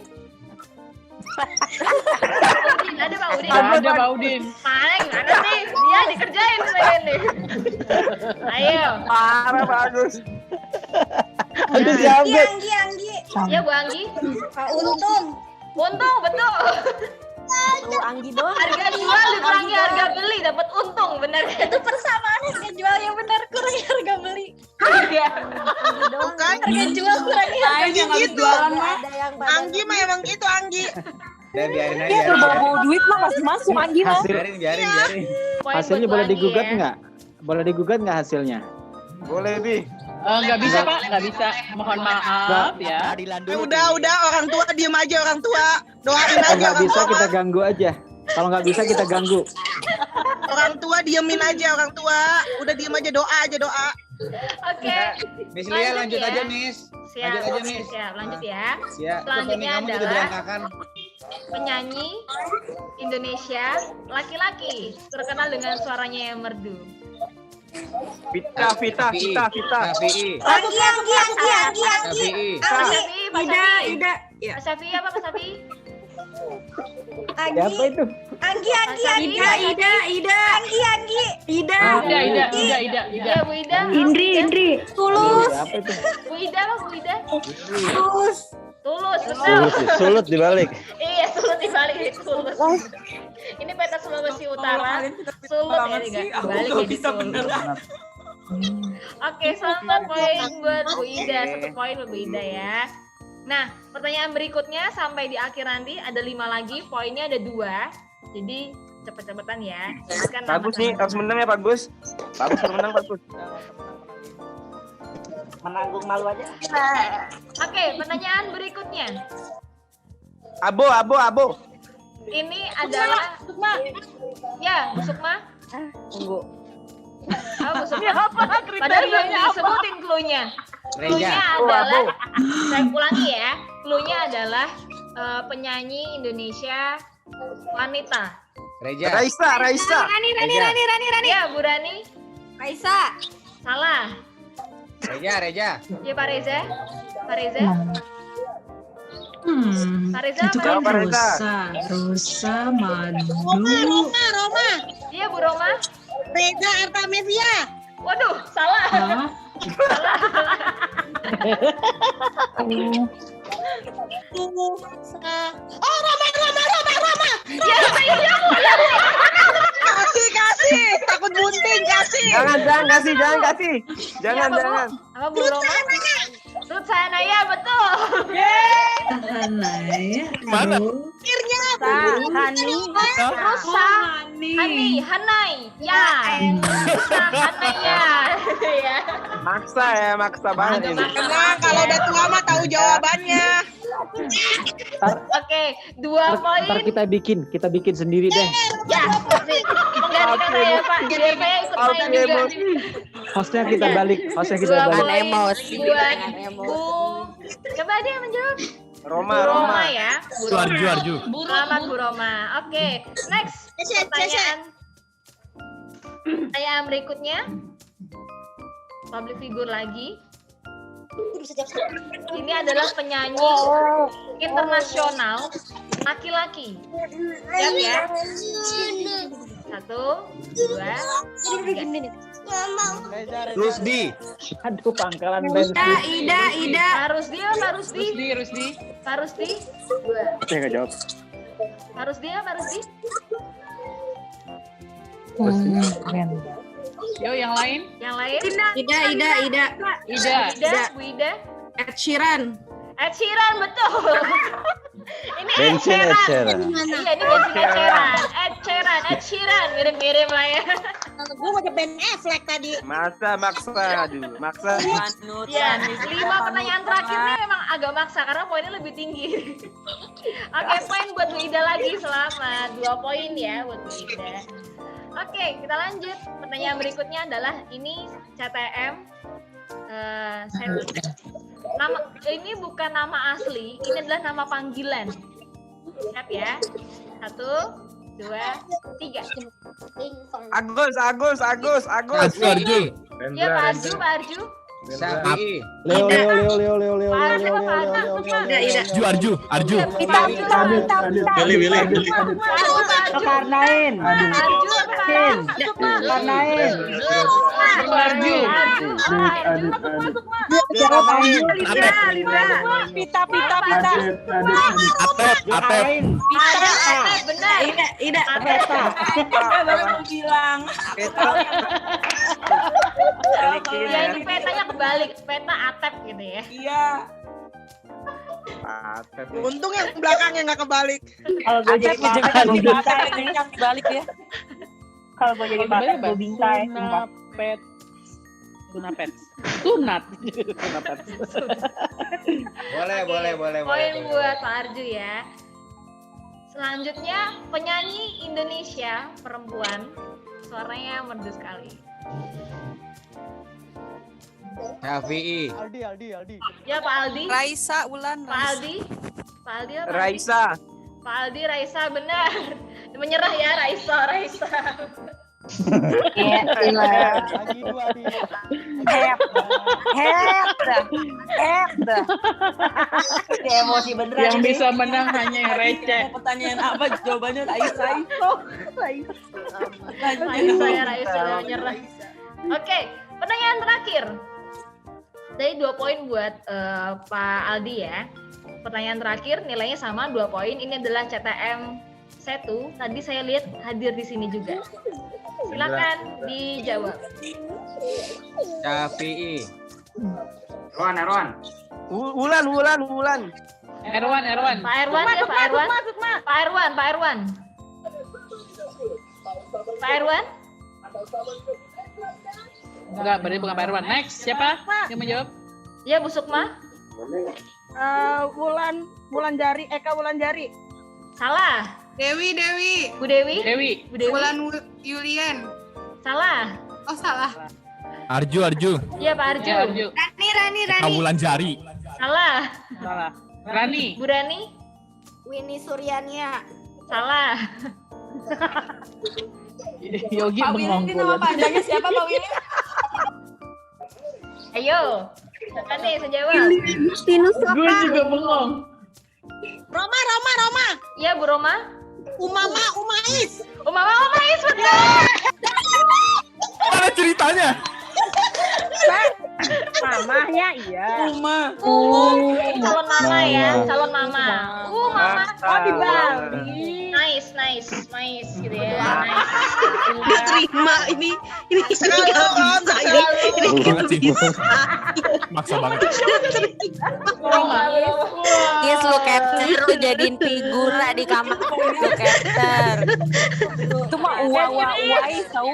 Udin, ada Pak Udin. Ada Pak Udin. Mana gimana sih? Dia dikerjain saya nih. Ayo. Parah bagus. Ada siapa? Anggi. Ya Bu Anggi. Pak Untung. Untung betul. Tuh Anggi doang. Harga jual dikurangi harga beli dapat untung, benar. Itu persamaan harga jual yang benar kurangi harga beli. Iya. Harga jual kurangi harga gitu. Anggi mah emang gitu Anggi. Dan biarin aja. Dia bawa duit mah masih masuk Anggi mah. Biarin. Hasilnya boleh digugat nggak? Boleh digugat nggak hasilnya? Boleh, Bi. Nggak bisa Pak, nggak bisa. Mohon maaf ya. Udah orang tua diem aja orang tua. Doain Kalau aja nggak orang bisa tua. kita ganggu aja. Kalau nggak bisa kita ganggu. Orang tua diemin aja orang tua. Udah diem aja doa. Oke. Miss Lia lanjut aja, Miss. Siap. Lanjut aja, Miss. Siap, lanjut ya. Siap. Selanjutnya Kamu juga adalah berantakan. penyanyi Indonesia laki-laki terkenal dengan suaranya yang merdu. Vita. Shafi'i. Anggi. Shafi'i. Pak Syafi'i. Ida. Pak Syafi'i apa Pak Syafi'i? Siapa itu? Anggi. Ida. Ida. Ya Bu Ida. Indri. Tulus. Siapa itu? Bu Ida apa Bu Ida? Tulus, betul. Sulut dibalik. Iya, Sulut dibalik. Tulus. Ini peta Sulawesi Utara. Sulut ya, dibalik jadi Sulut. Oke, selamat poin buat Bu Ida. 1 poin buat Bu Ida ya. Nah, pertanyaan berikutnya sampai di akhir nanti ada 5 lagi, poinnya ada 2. Jadi cepet-cepetan ya. Bagus nih, harus menang ya bagus. Bagus harus menang bagus. Menanggung malu aja. Oke, pertanyaan berikutnya. Abo. Ini adalah Ya, Bu Sukma. Tunggu. Bu Sukma. Padahal belum disebutin clue-nya. Clue-nya adalah, saya ulangi ya. Clue-nya adalah penyanyi Indonesia wanita. Raisa. Rani. Ya, Bu Rani. Raisa. Salah. Reja. Ya, Pak Reza. Pak Reza Itu kan Rosa, Madu. Roma. Iya, Bu Roma. Reza Artamevia. Waduh, salah. Salah. Roma. Ya, Kasih. Takut bunting, kasih. Jangan kasih. Jangan. Apa Bu Roma? Ruth Sahanaya, betul. Mana? Hanai. Ya. Hanaya. Ya. Maksa banget ini. Tenang, kalau udah tua mah tahu jawabannya. Oke, 2 poin. Ntar kita bikin sendiri deh. Ya, menggantikan saya Pak. Biar saya ikut main juga. Hostnya kita balik. 2 poin emosi. buat Bu. Coba dia menjawab. Roma. Ya. Juarju. Selamat Bu Roma. Oke, next. Pertanyaan berikutnya. Public figure lagi. Ini adalah penyanyi internasional laki-laki. Siap ya? 1, 2, 3. Rusdi. Aduh, pangkalan band. Ida. Rusdi. Pak Rusdi. 2. Saya nggak jawab. Pak Rusdi. Yo, yang lain? Yang lain? Ida. Bu Ida. Ed Sheeran. Ed Sheeran, betul. Ini Ed Bensin Ed Sheeran. Sheeran. Iya, ini bensin Ed Sheeran. Mirip-mirip lah ya. Gue mau Ben Affleck tadi. Maksa. Ya, 5 pertanyaan terakhir nih memang agak maksa karena poinnya lebih tinggi. Oke, poin buat Bu Ida lagi, selamat. 2 poin ya buat Bu Ida. Oke, kita lanjut. Pertanyaan berikutnya adalah ini CTM. Ini bukan nama asli, ini adalah nama panggilan. Siap ya? 1, 2, 3. Agus. Arju. Ya, Pak Arju. Syafi'i. Leo. Arju. Pita. Willy. Karnain. Karnain. Pita. Atep. Benar. Ida. Baru mau bilang. Ya, ini petanya kebalik, peta Atep gitu ya. Iya. Untung yang belakangnya nggak kebalik. Kalau gue jadi pakai gue bingkai. Balik ya. Kalau gue jadi pakai gue bingkai. Tunat. Boleh. Poin buat Pak Arju ya. Selanjutnya penyanyi Indonesia perempuan, suaranya merdu sekali. Syafi'i. Aldi. Ya, Pak Aldi. Raisa Ulan. Pak Aldi apa? Raisa. Pak Aldi, Raisa benar. Menyerah ya Raisa. Lagi 2 di. Emosi beneran. Yang bisa menang hanya yang receh. Pertanyaan apa? Jawabannya Raisa. Raisa menyerah. Oke, pertanyaan terakhir. Jadi 2 poin buat Pak Aldi ya. Pertanyaan terakhir nilainya sama 2 poin. Ini adalah CTM Setu. Tadi saya lihat hadir di sini juga. Silakan dijawab. Syafi'i. Erwan. Wulan. Erwan. Pak Erwan ya, Pak Erwan. Pak Erwan. Enggak, berarti bukan Pak Erwan. Next, siapa yang menjawab? Ya, Bu Sukma. Wulandari. Eka Wulandari. Salah. Dewi. Bu Dewi. Dewi. Wulan Yulian. Salah. Oh, salah. Arju. Iya, Pak Arju. Ya, Arju. Rani. Wulandari. Salah. Rani. Bu Rani. Winnie Suryania. Salah. Yogi Pak Willy bengong. ini nama panjangnya siapa Pak Willy? Ayo. Siapa nih sejawab? Gue juga bengong. Roma. Iya, Bu Roma. Umais. Umais betul. Mana ceritanya? Mamahnya iya. Calon mama ya, calon mama. Mama. Oh, di Bali. Nice gitu ya. Nice. Diterima ini Sekali. Maksa banget. Yes, lu capture, lu jadiin figura di kamar lu capture. Itu mah uai tahu.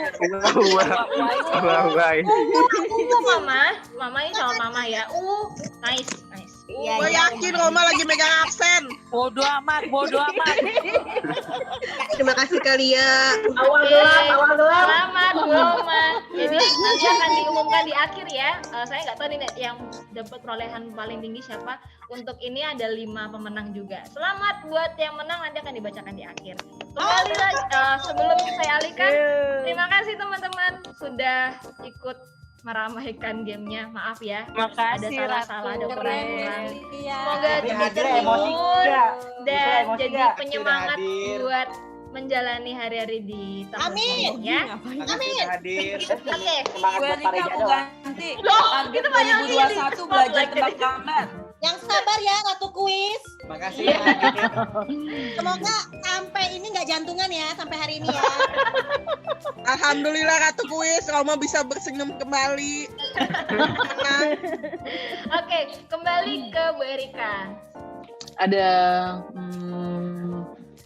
Mama ini calon mama ya. Nice. Gue yakin Roma lagi megang aksen. Bodoh amat. Terima kasih Kalia. Awal gelap. Selamat Roma. Jadi nanti akan diumumkan di akhir ya. Saya nggak tahu nih yang dapat perolehan paling tinggi siapa. Untuk ini ada 5 pemenang juga. Selamat buat yang menang, nanti akan dibacakan di akhir. Kembali lagi sebelum saya alihkan, terima kasih teman-teman sudah ikut meramaikan gamenya. Maaf ya, ada salah-salah, ada kurang-kurang. Semoga cepat terhibur dan jadi penyemangat buat menjalani hari-hari di tahun ini ya. Amin. Oke. Gue Rika aku ganti. Loh, kita banyak 2021 belajar tentang gambar. Yang sabar ya Ratu Kuis. Makasih ya. Semoga sampai ini nggak jantungan ya sampai hari ini ya. Alhamdulillah Ratu Kuis, Roma bisa bersenyum kembali. Menang. Oke, kembali ke Bu Erika. Ada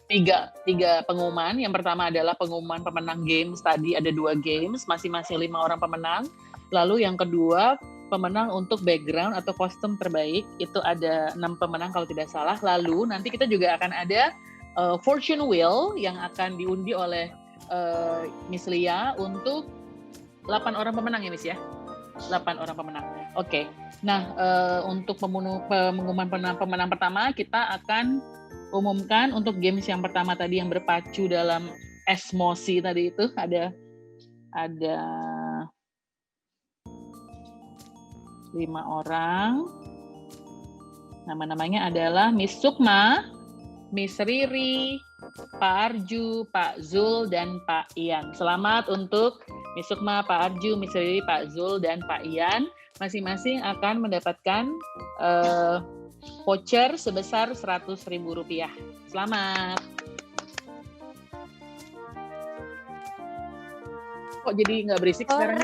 tiga pengumuman. Yang pertama adalah pengumuman pemenang games tadi, ada 2 games, masing-masing 5 orang pemenang. Lalu yang kedua, pemenang untuk background atau kostum terbaik, itu ada 6 pemenang kalau tidak salah. Lalu nanti kita juga akan ada fortune wheel yang akan diundi oleh Miss Lia untuk 8 orang pemenang ya Miss ya? 8 orang pemenang. Oke. Nah, untuk pengumuman pemenang pertama, kita akan umumkan untuk games yang pertama tadi yang berpacu dalam esmosi tadi itu ada 5 orang. Nama-namanya adalah Miss Sukma, Miss Riri, Pak Arju, Pak Zul, dan Pak Ian. Selamat untuk Miss Sukma, Pak Arju, Miss Riri, Pak Zul, dan Pak Ian. Masing-masing akan mendapatkan voucher sebesar Rp100.000. Selamat. Kok jadi nggak berisik sekarang?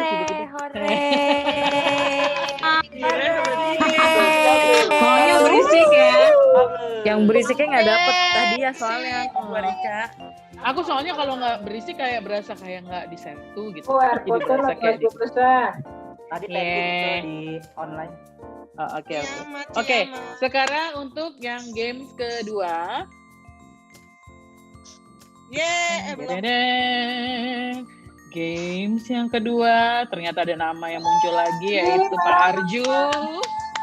Maunya berisik ya. Yang berisiknya nggak dapet tadi ya soalnya Bu Erika. Aku soalnya kalau nggak berisik kayak berasa kayak nggak disentuh gitu. Air Jadi Potter berasa kayak 20%. Tadi di online. Oke. Sekarang untuk yang games kedua. Games yang kedua, ternyata ada nama yang muncul lagi, yaitu Pak Arju.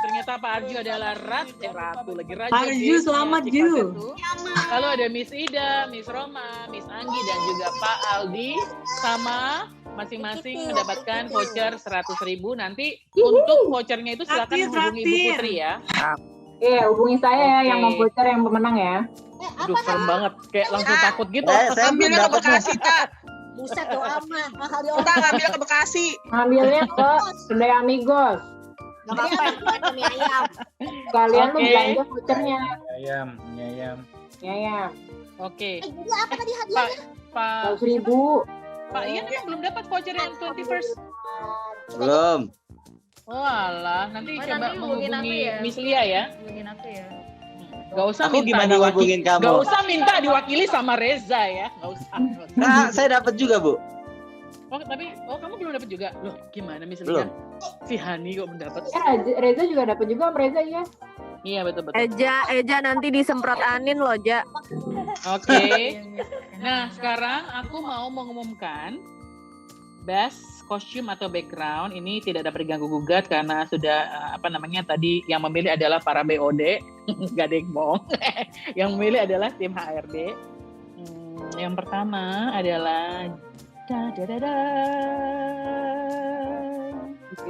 Ternyata Pak Raju adalah Ratu lagi Raju. Pak Raju, selamat Ju. Lalu ada Miss Ida, Miss Roma, Miss Anggi, dan juga Pak Aldi. Sama masing-masing mendapatkan voucher 100.000. Nanti untuk vouchernya itu silakan hubungi Ibu Putri ya. Iya, hubungi saya yang mau voucher yang pemenang ya. Aduh, serem banget. Kayak langsung takut gitu. Ambilnya ke Bekasi, Tak. Buset doa mah, mahal dia. Kita ngambil ke Bekasi. Ngambilnya ke Kedai Amigos. Gak apa-apa, ada mie ayam. Kalian tuh belanja vouchernya. Ayam. Oke. Apa tadi hadiahnya? Pak 100.000. Pak Ian emang belum dapat voucher yang 21st? Belum. Oh alah, nanti coba nanti hubungin aku menghubungi ya. Miss Lia ya. Hubungin aku ya. Gak usah Aku gimana hubungin kamu? Gak usah minta diwakili sama Reza ya. Gak usah. Nah, saya dapat juga, Bu. Oh, tapi kamu belum dapat juga? Loh, gimana Miss Belum. Lia? Si Hani kok mendapat? Ya, Reza juga dapat juga sama Reza ya. Iya, betul. Eja nanti disemprot angin loh, Ja. Oke. Nah, sekarang aku mau mengumumkan best costume atau background ini tidak dapat diganggu gugat karena sudah tadi yang memilih adalah para BOD, nggak ada yang bohong. Yang memilih adalah tim HRD. Yang pertama adalah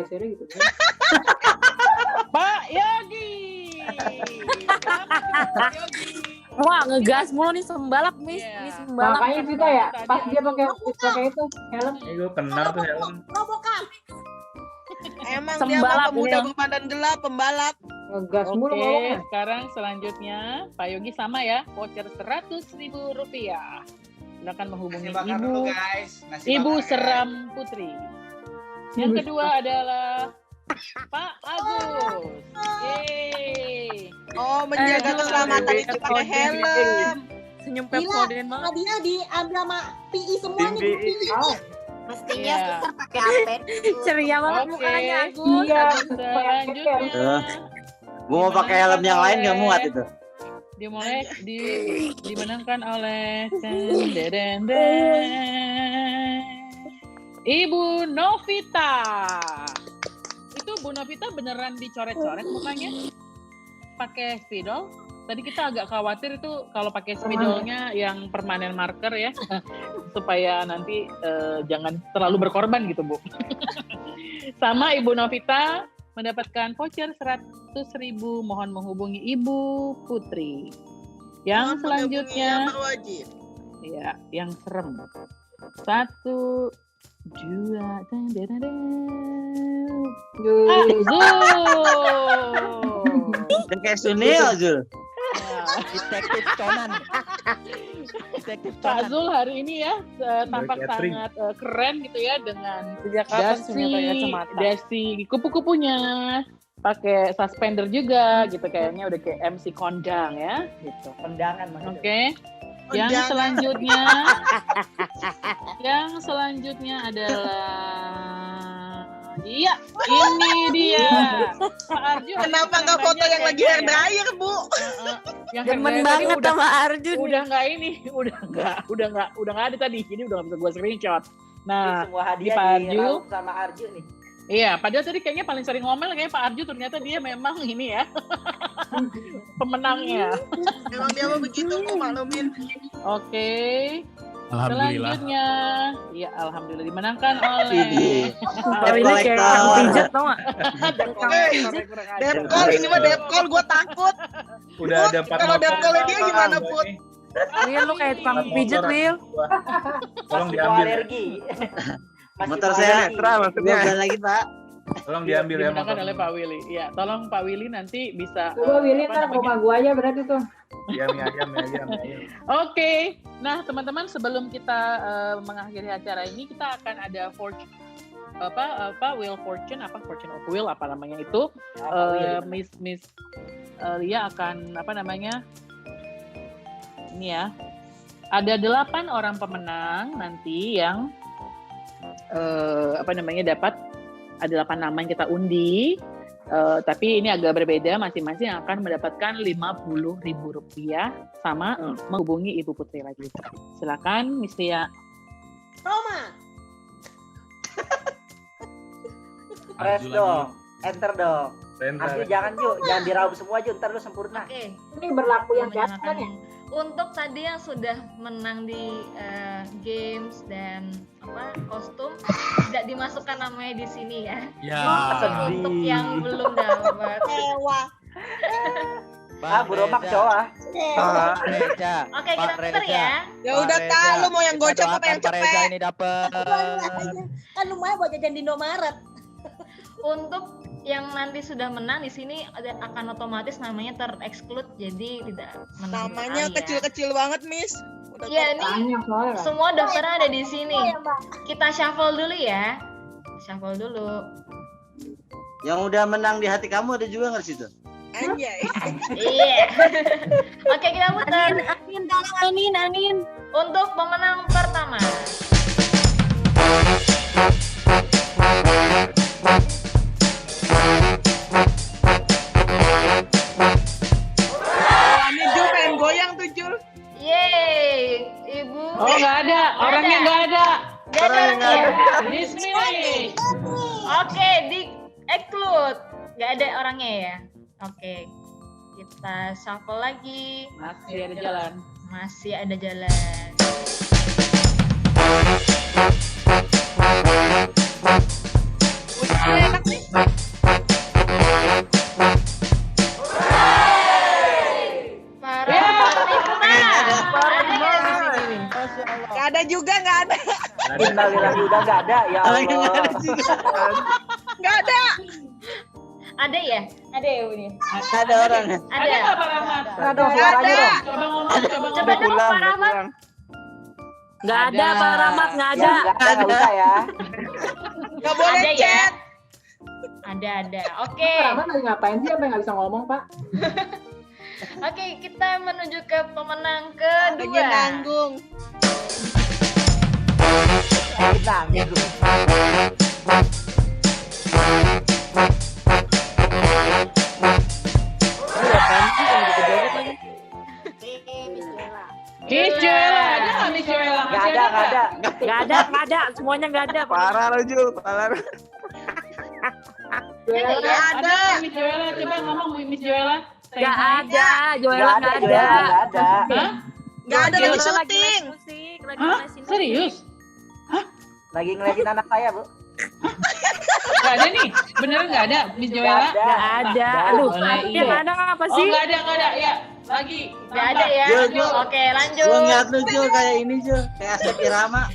gitu. Pak Yogi. Wah, ngegas mulu nih sembalap, Miss. Miss sembalap. Makanya juga ya, pas dia pakai itu helm. Gue kenal tuh helm. Emang Sembalap dia pemuda ini. komandan gelap, pembalap. Ngegas mulu Oke, ngomongnya. sekarang selanjutnya Pak Yogi sama ya, voucher Rp100.000. Silakan menghubungi Nasi bakar dulu, Ibu guys. Nasi Ibu bakar, Seram Putri. Yang kedua adalah Pak Agus. Yeay. Oh, menjaga keselamatan itu pakai helm. Senyum Gila, Pepsodent banget. hadiah diambil sama PI semuanya. Mestinya Iya. suster pakai HP. Ceria banget Oke. mukanya Agus. Iya. Selanjutnya Gue mau pakai helm yang lain nggak muat itu. dimulai dimenangkan oleh Ibu Novita. Itu Bu Novita beneran dicoret-coret mukanya pakai spidol. Tadi kita agak khawatir itu kalau pakai spidolnya yang permanen marker ya, supaya nanti jangan terlalu berkorban gitu, Bu. Sama Ibu Novita mendapatkan voucher 100.000. Mohon menghubungi Ibu Putri. Yang selanjutnya, ya, yang serem. 1, 2, Yang kayak Sunil, Zul. Detektif Conan. Detektif Pak Conan. Zul hari ini ya tampak catering. sangat keren gitu ya dengan Sejak kapan dasi, punya kacamata? dasi kupu-kupunya. pakai suspender juga gitu, kayaknya udah kayak MC kondang ya gitu. Kondangan maksudnya. Oke. Yang Kondangan. selanjutnya yang selanjutnya adalah iya, ini dia. Pak Arjun. Kenapa nggak foto yang lagi hair dryer, Bu? Yang Demen hair dryer banget tadi sama Arjun. Udah nggak ini, udah nggak ada tadi. Ini udah nggak bisa gue screenshot. Nah, Semua di hadiah Pak di Arju. Rauf sama Arju nih. Iya, padahal tadi kayaknya paling sering ngomel kayaknya Pak Arju, ternyata dia memang ini ya. Pemenangnya. Emang dia mau begitu, Bu, maklumin. Oke. Alhamdulillah. Selanjutnya, ya alhamdulillah dimenangkan oleh Debt collector. tau gak? Depkol, ini mah Depkol, gue takut. Udah ada 4 Kalau Depkol dia gimana, Put? Will, lu kayak tukang pijet, Will. Tolong Masih diambil. alergi. Masih Motor alergi. saya Netra maksudnya. Bukan lagi Pak. Tolong diambil ya dimenangkan motor. oleh Pak Willy. Iya, tolong Pak Willy nanti bisa Coba Willy apa ntar namanya? rumah gua aja berarti tuh. Iya, mie ayam. Oke, nah teman-teman sebelum kita mengakhiri acara ini kita akan ada fortune wheel fortune fortune of wheel apa namanya itu. Miss Lia akan apa namanya ini ya, ada 8 orang pemenang nanti yang dapat, ada 8 nama yang kita undi. Tapi ini agak berbeda, masing-masing akan mendapatkan Rp50.000 sama menghubungi Ibu Putri lagi. Silakan Miss Lia. Roma. Press dong. Enter dong. Enter. Arju jangan jangan diraup semua Ju, ntar lu sempurna. Oke. Ini berlaku yang biasa kan ya? Untuk tadi yang sudah menang di games dan kostum tidak dimasukkan namanya di sini ya. Ya. Untuk yang belum dapat. Ewa. Bu Romak cowok. Reza. Oke, kita putar ya. Ya udah tahu lu mau yang gocap apa yang Pak Reza cepet. ini dapat. Kan lumayan buat jajan di Indomaret. Untuk yang nanti sudah menang di sini akan otomatis namanya ter-exclude, jadi tidak menang. Namanya kecil-kecil banget, Miss. Iya, ini semua daftarnya ada di sini. Kita shuffle dulu ya. Shuffle dulu. Yang udah menang di hati kamu ada juga nggak di situ? Anjay. Iya. Oke, kita putar. Anin. Untuk pemenang pertama. Ini Jul pengen goyang tuh, Jul. Yeay, Ibu. Oh, nggak ada, orangnya nggak ada. Nggak ada orangnya. Dismiss. Oke, di exclude. Nggak ada orangnya ya. Oke, kita shuffle lagi. Masih ada jalan. Masih ada jalan. Enak nih. Gak ada juga, gak ada. Innalillahi udah nggak ada ya Allah. Gak ada. Ada ya? Ada ya ini? Ada orang. Ada. Nggak Pak Rahmat? Ada suaranya dong. Coba ngomong. Coba dong Pak Rahmat. Nggak ada Pak Rahmat, nggak ada. Nggak usah ya. Gak boleh Ada ya? chat. Ada. Oke. Pak Rahmat lagi ngapain sih? Apa nggak bisa ngomong Pak? Oke, kita menuju ke pemenang Lagi kedua. nanggung. Miss Joella, ada nggak Miss Joella? Nggak ada. Nggak ada. Semuanya nggak ada. Parah lo Jul, parah. Ada. Ada Miss Joella, coba ngomong Miss Joella. Nggak ada. Joella nggak ada. Nggak ada. Hah? Gak ada lagi Joella lagi syuting. les musik, lagi Hah? lesin musik. Serius? Lagi ngeliatin anak saya, Bu. Nggak ada nih? Beneran nggak ada Miss Joella? Nggak ada. Aduh, Boleh, yang iya. ada apa Oh sih? nggak ada. Ya, lagi. Nggak ada ya? Jul. Oke, lanjut. Gua ngeliat lu Jul kayak ini Jul, kayak Asep Irama.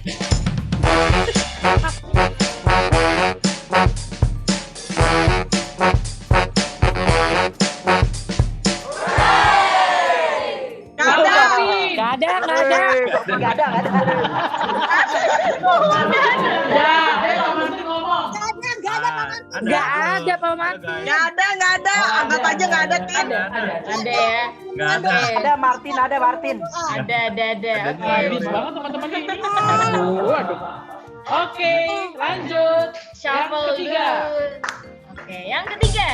Nggak ada. Ya, Pak Menteri ngomong. Gak ada, Pak Manti. Nggak ada Pak Mati. Gak ada. aja nggak ada tim. Ada ya. Nggak ada. Ada Martin, ada Martin. Ada. Oke. Habis banget teman-teman ini. Aduh. Oke, lanjut. Shuffle Yang ketiga. dulu. Oke, yang ketiga.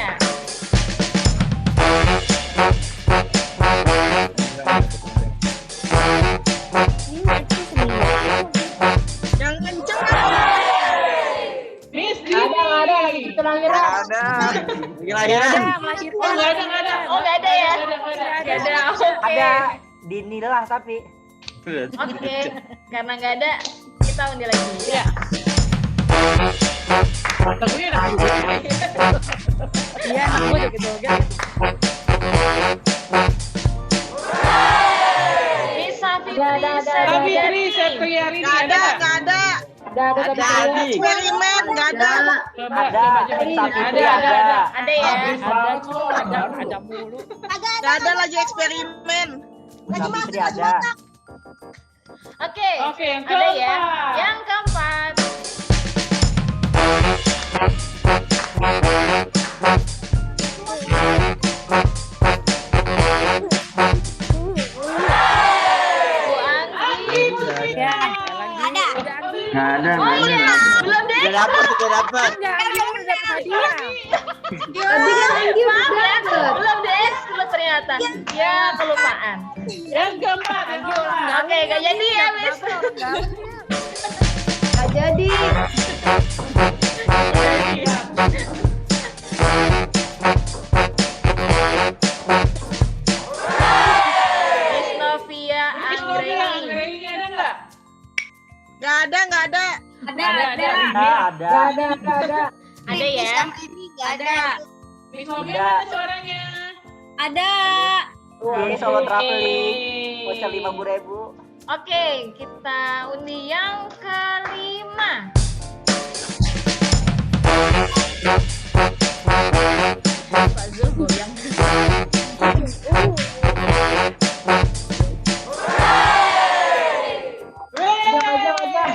Yang kenceng Miss Ada lagi cerita lahiran. Ada. Lahiran. Oh, nggak ada. Oh, nggak ada ya? Nggak ada. Oke. Ada Dini lah tapi. Oke, karena nggak ada, kita undi lagi. Iya. Lagunya enak juga. Iya, aku joget-joget. Bisa Fitri Septriarini nggak ada. Ada. Eksperimen nggak ada. Ada. Ada ya. Ada mulu. Nggak ada lagi eksperimen. Fitri ada. Oke, yang ada ya. keempat. Yang keempat. Bu Anggi. Ya, Ada. Nggak ada. Oh iya, belum deh. Udah dapat. Maaf ya, belum deh, belum ternyata. Ya, kelupaan. Yang keempat. Oke, gak jadi ya, Miss. Nggak jadi. Miss Novia Anggreni. Anggreni ada nggak? Nggak ada. Ada. Ada. Ada ya. Ada. Miss Novia mana suaranya? Ada. Ini solo traveling. Voucher 50.000. Oke, kita undi yang kelima. Pak Zul goyang.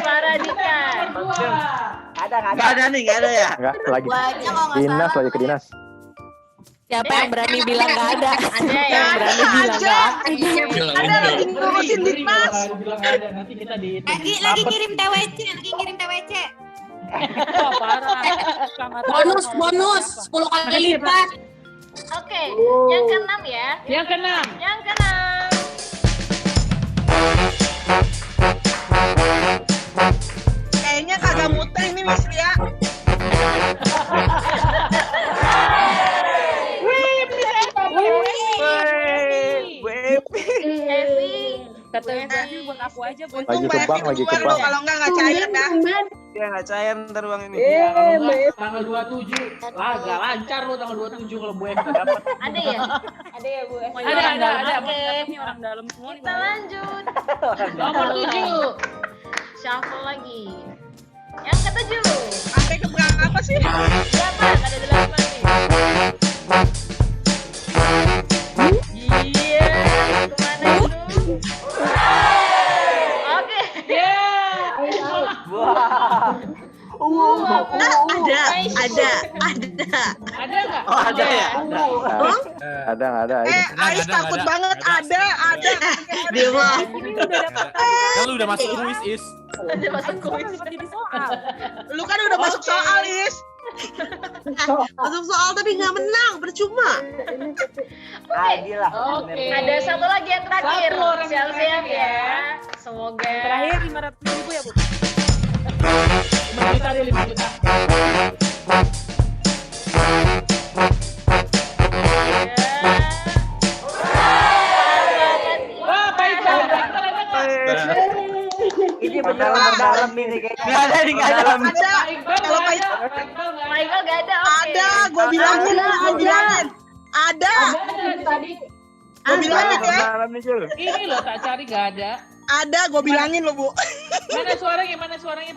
Paradika. Ada. Nggak ada nih, nggak ada ya. Enggak, lagi. Wajah kalau nggak Dinas salah. lagi ke dinas. Siapa yang berani bilang nggak ada? Ada ya. Berani bilang nggak ada. Ada lagi ngurusin Dimas. Bilang ada, nanti kita dihitung. Lagi ngirim TWC. Wah, parah. Bonus 10 kali lipat. Oke, yang keenam ya. Yang keenam. Yang keenam. Kayaknya kagak muteng nih Miss Lia. Katanya Brazil buat aku aja. Buat Untung Lagi ke Mbak bank, Evi lagi ke keluar bank. loh, kalau nggak cair dah. Ya nggak cair ntar uang ini. Tanggal 27. Gak lancar lu tanggal 27 kalau gue nggak dapat. Ada ya? Ada ya, Bu? Ada. Oke. Ini orang dalam semua nih. Kita lanjut. Nomor 7. Shuffle lagi. Yang ketujuh. Sampai ke berapa sih? 8, ada 8 nih. Iya, kemana itu? Oke. Ada nggak? Oh, ada ya. Ada nggak ada? Ais takut banget ada. Dewa. Kan lu udah masuk kuis, Is. Ada masuk kuis. Jadi soal. Lu kan udah masuk soal, Is. Masuk soal tapi nggak menang, percuma. Adil lah. Oke. Ada satu lagi yang terakhir. Satu orang yang Siap-siap terakhir ya. ya. Semoga. Terakhir 500.000 ya, Bu. 5 juta deh, 5 juta. Wah, baik banget. Ini beneran dalam ini kayaknya. Nggak ada nih, nggak ada. Ada. Kalau Pak Michael gak ada. Oke. ada, gue bilangin. Ada. Tadi. Gue bilangin ya. Dalam nih Jul. Ini loh tak cari gak ada. Ada, gue bilangin lo Bu. Mana suaranya Pak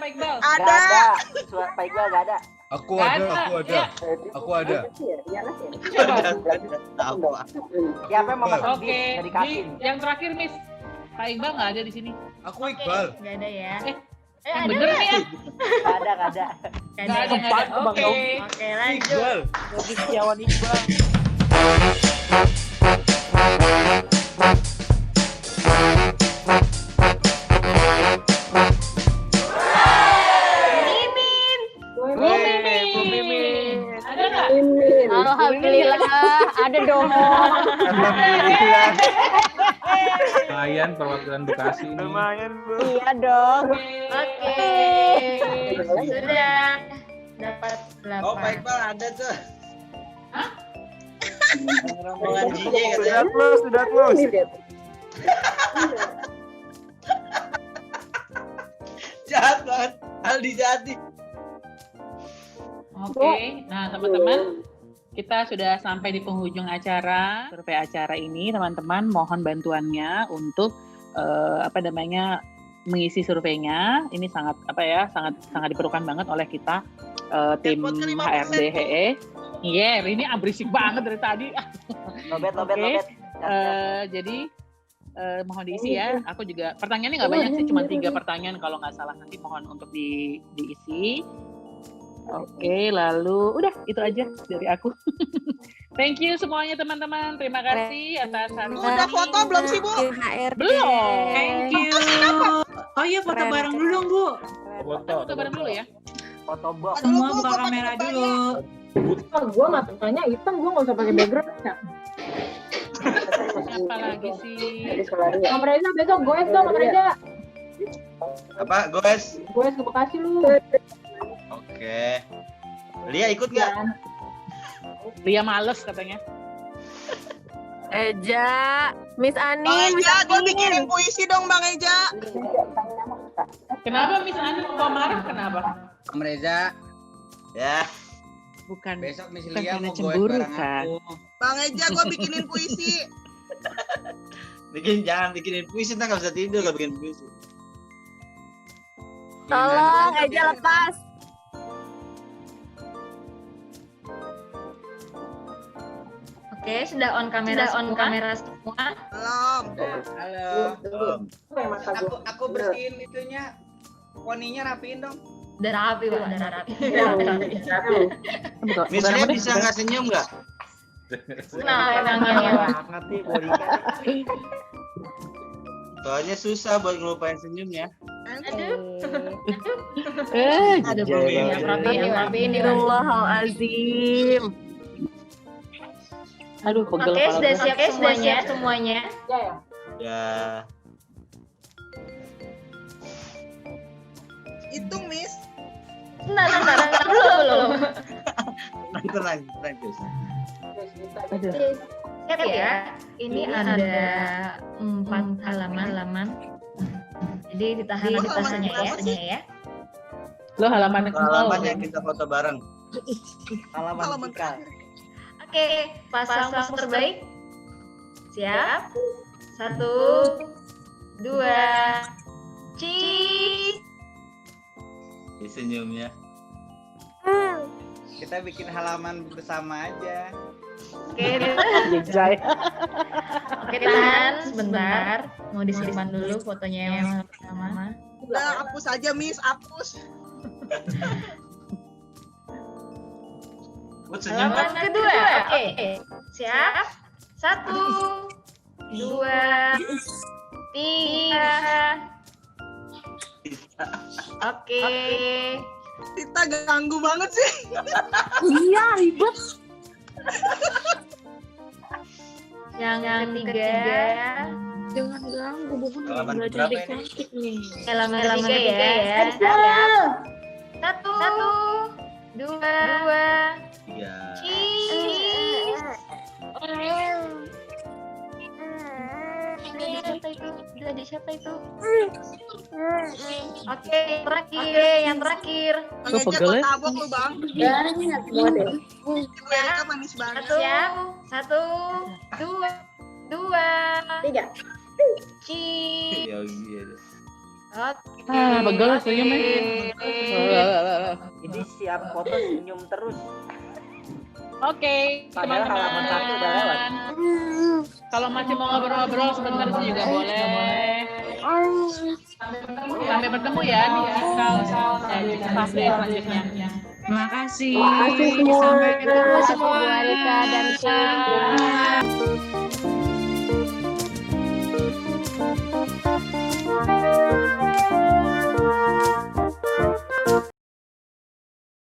Iqbal? Gak Ada. ada. Suara Pak Iqbal gak ada. Aku Nggak ada, ada. aku ada. Ya. Aku ada. Tahu. Siapa yang mau masuk Oke, bis dari Katin? yang terakhir Miss. Pak Iqbal nggak ada di sini. Aku Oke, Iqbal. gak ada ya. Yang ada bener nggak? nih ya. Gak ada. Gak ada. Nggak ada. Oke. Oke, lanjut. Iqbal. Bagi Setiawan Iqbal. Ada dong. Lumayan perwakilan Bekasi ini. Lumayan, Bu. Iya dong. Oke. Sudah dapat 8. Oh, Pak Iqbal ada tuh. Rombongan JJ Sudah katanya. close, sudah close. Jahat banget. Aldi jahat nih. Oke, nah teman-teman, kita sudah sampai di penghujung acara survei acara ini. Teman-teman, mohon bantuannya untuk mengisi surveinya. Ini sangat sangat diperlukan banget oleh kita tim HRD HE. Iya, ini berisik banget dari tadi. Lobet. Jadi mohon diisi ya. Aku juga pertanyaannya nggak banyak sih, cuma 3 pertanyaan kalau nggak salah. Nanti mohon untuk diisi. Oke, lalu udah itu aja dari aku. Thank you semuanya teman-teman. Terima kasih atas hari ini. Udah foto belum sih, Bu? Belum. Thank you. Oh iya, foto bareng dulu dong, Bu. Foto bareng dulu ya. Foto box. Semua buka kamera dulu. Gue matanya hitam, gue nggak usah pakai background. Apa lagi sih? Om Reza besok goes dong, Om Reza. Apa, Goes? Goes ke Bekasi lu. Oke. Lia ikut nggak? Lia males katanya. Eja, Miss Ani, Bang Miss Eja, gue Ani. bikinin puisi dong Bang Eja. Kenapa Miss Ani kok marah? Kenapa? Om Reza. Ya. Bukan. Besok Miss bukan Lia karena mau goes cemburu, bareng kan? aku. Bang Eja, gue bikinin puisi. Jangan bikinin puisi, ntar nggak bisa tidur kalau bikin puisi. Tolong Eja lepas. Oke, sudah on kamera semua. Belum. Halo. Aku bersihin itunya. Poninya rapiin dong. Udah rapi, Pak. Udah rapi. Miss Lia bisa nggak senyum nggak? Nah, emangnya. Soalnya susah buat ngelupain senyumnya. Aduh. Aduh, yang rapiin. Astagfirullahalazim. Aduh, pegel Oke, kepala sudah gue. siap semuanya. Ya. Hitung, Miss. Bentar, belum. Tenang, Gus. Siap ya. Ini ada 4 halaman. Jadi ditahannya ya. Lo halaman yang Halaman yang kita foto bareng. Halaman kita. Oke, pasang pose terbaik. Siap. 1, 2, cheese. Senyumnya. Kita bikin halaman bersama aja. Oke, tahan sebentar. Mau disimpan dulu fotonya yang pertama. Udah, hapus aja, Miss. Hapus. Halaman kedua. Oke. Siap. 1, 2, 3. Oke. Kita ganggu banget sih. Iya, ribet. Yang ketiga. Jangan ganggu, bukan Halaman belajar berapa di ini? cantik nih. Halaman ketiga ya. Siap. 1, 2, 3. cheese. Dari siapa itu? Oke, yang terakhir. Bang Eja, pegel gue ya? tabok lu, Bang. Banyak banget ya. Ibu Erika manis banget. Siap. 1, 2, 3. Cheese. Ya gitu. Oke. Pegel senyumnya. Ini siap foto senyum terus. Oke, Padahal halaman 1 udah lewat. kalau masih mau ngobrol-ngobrol sebentar sih juga boleh. Sampai bertemu ya di fase selanjutnya. Terima kasih. Terima kasih semua. Sampai ketemu Terima kasih, semua. Bu Arika dan tim.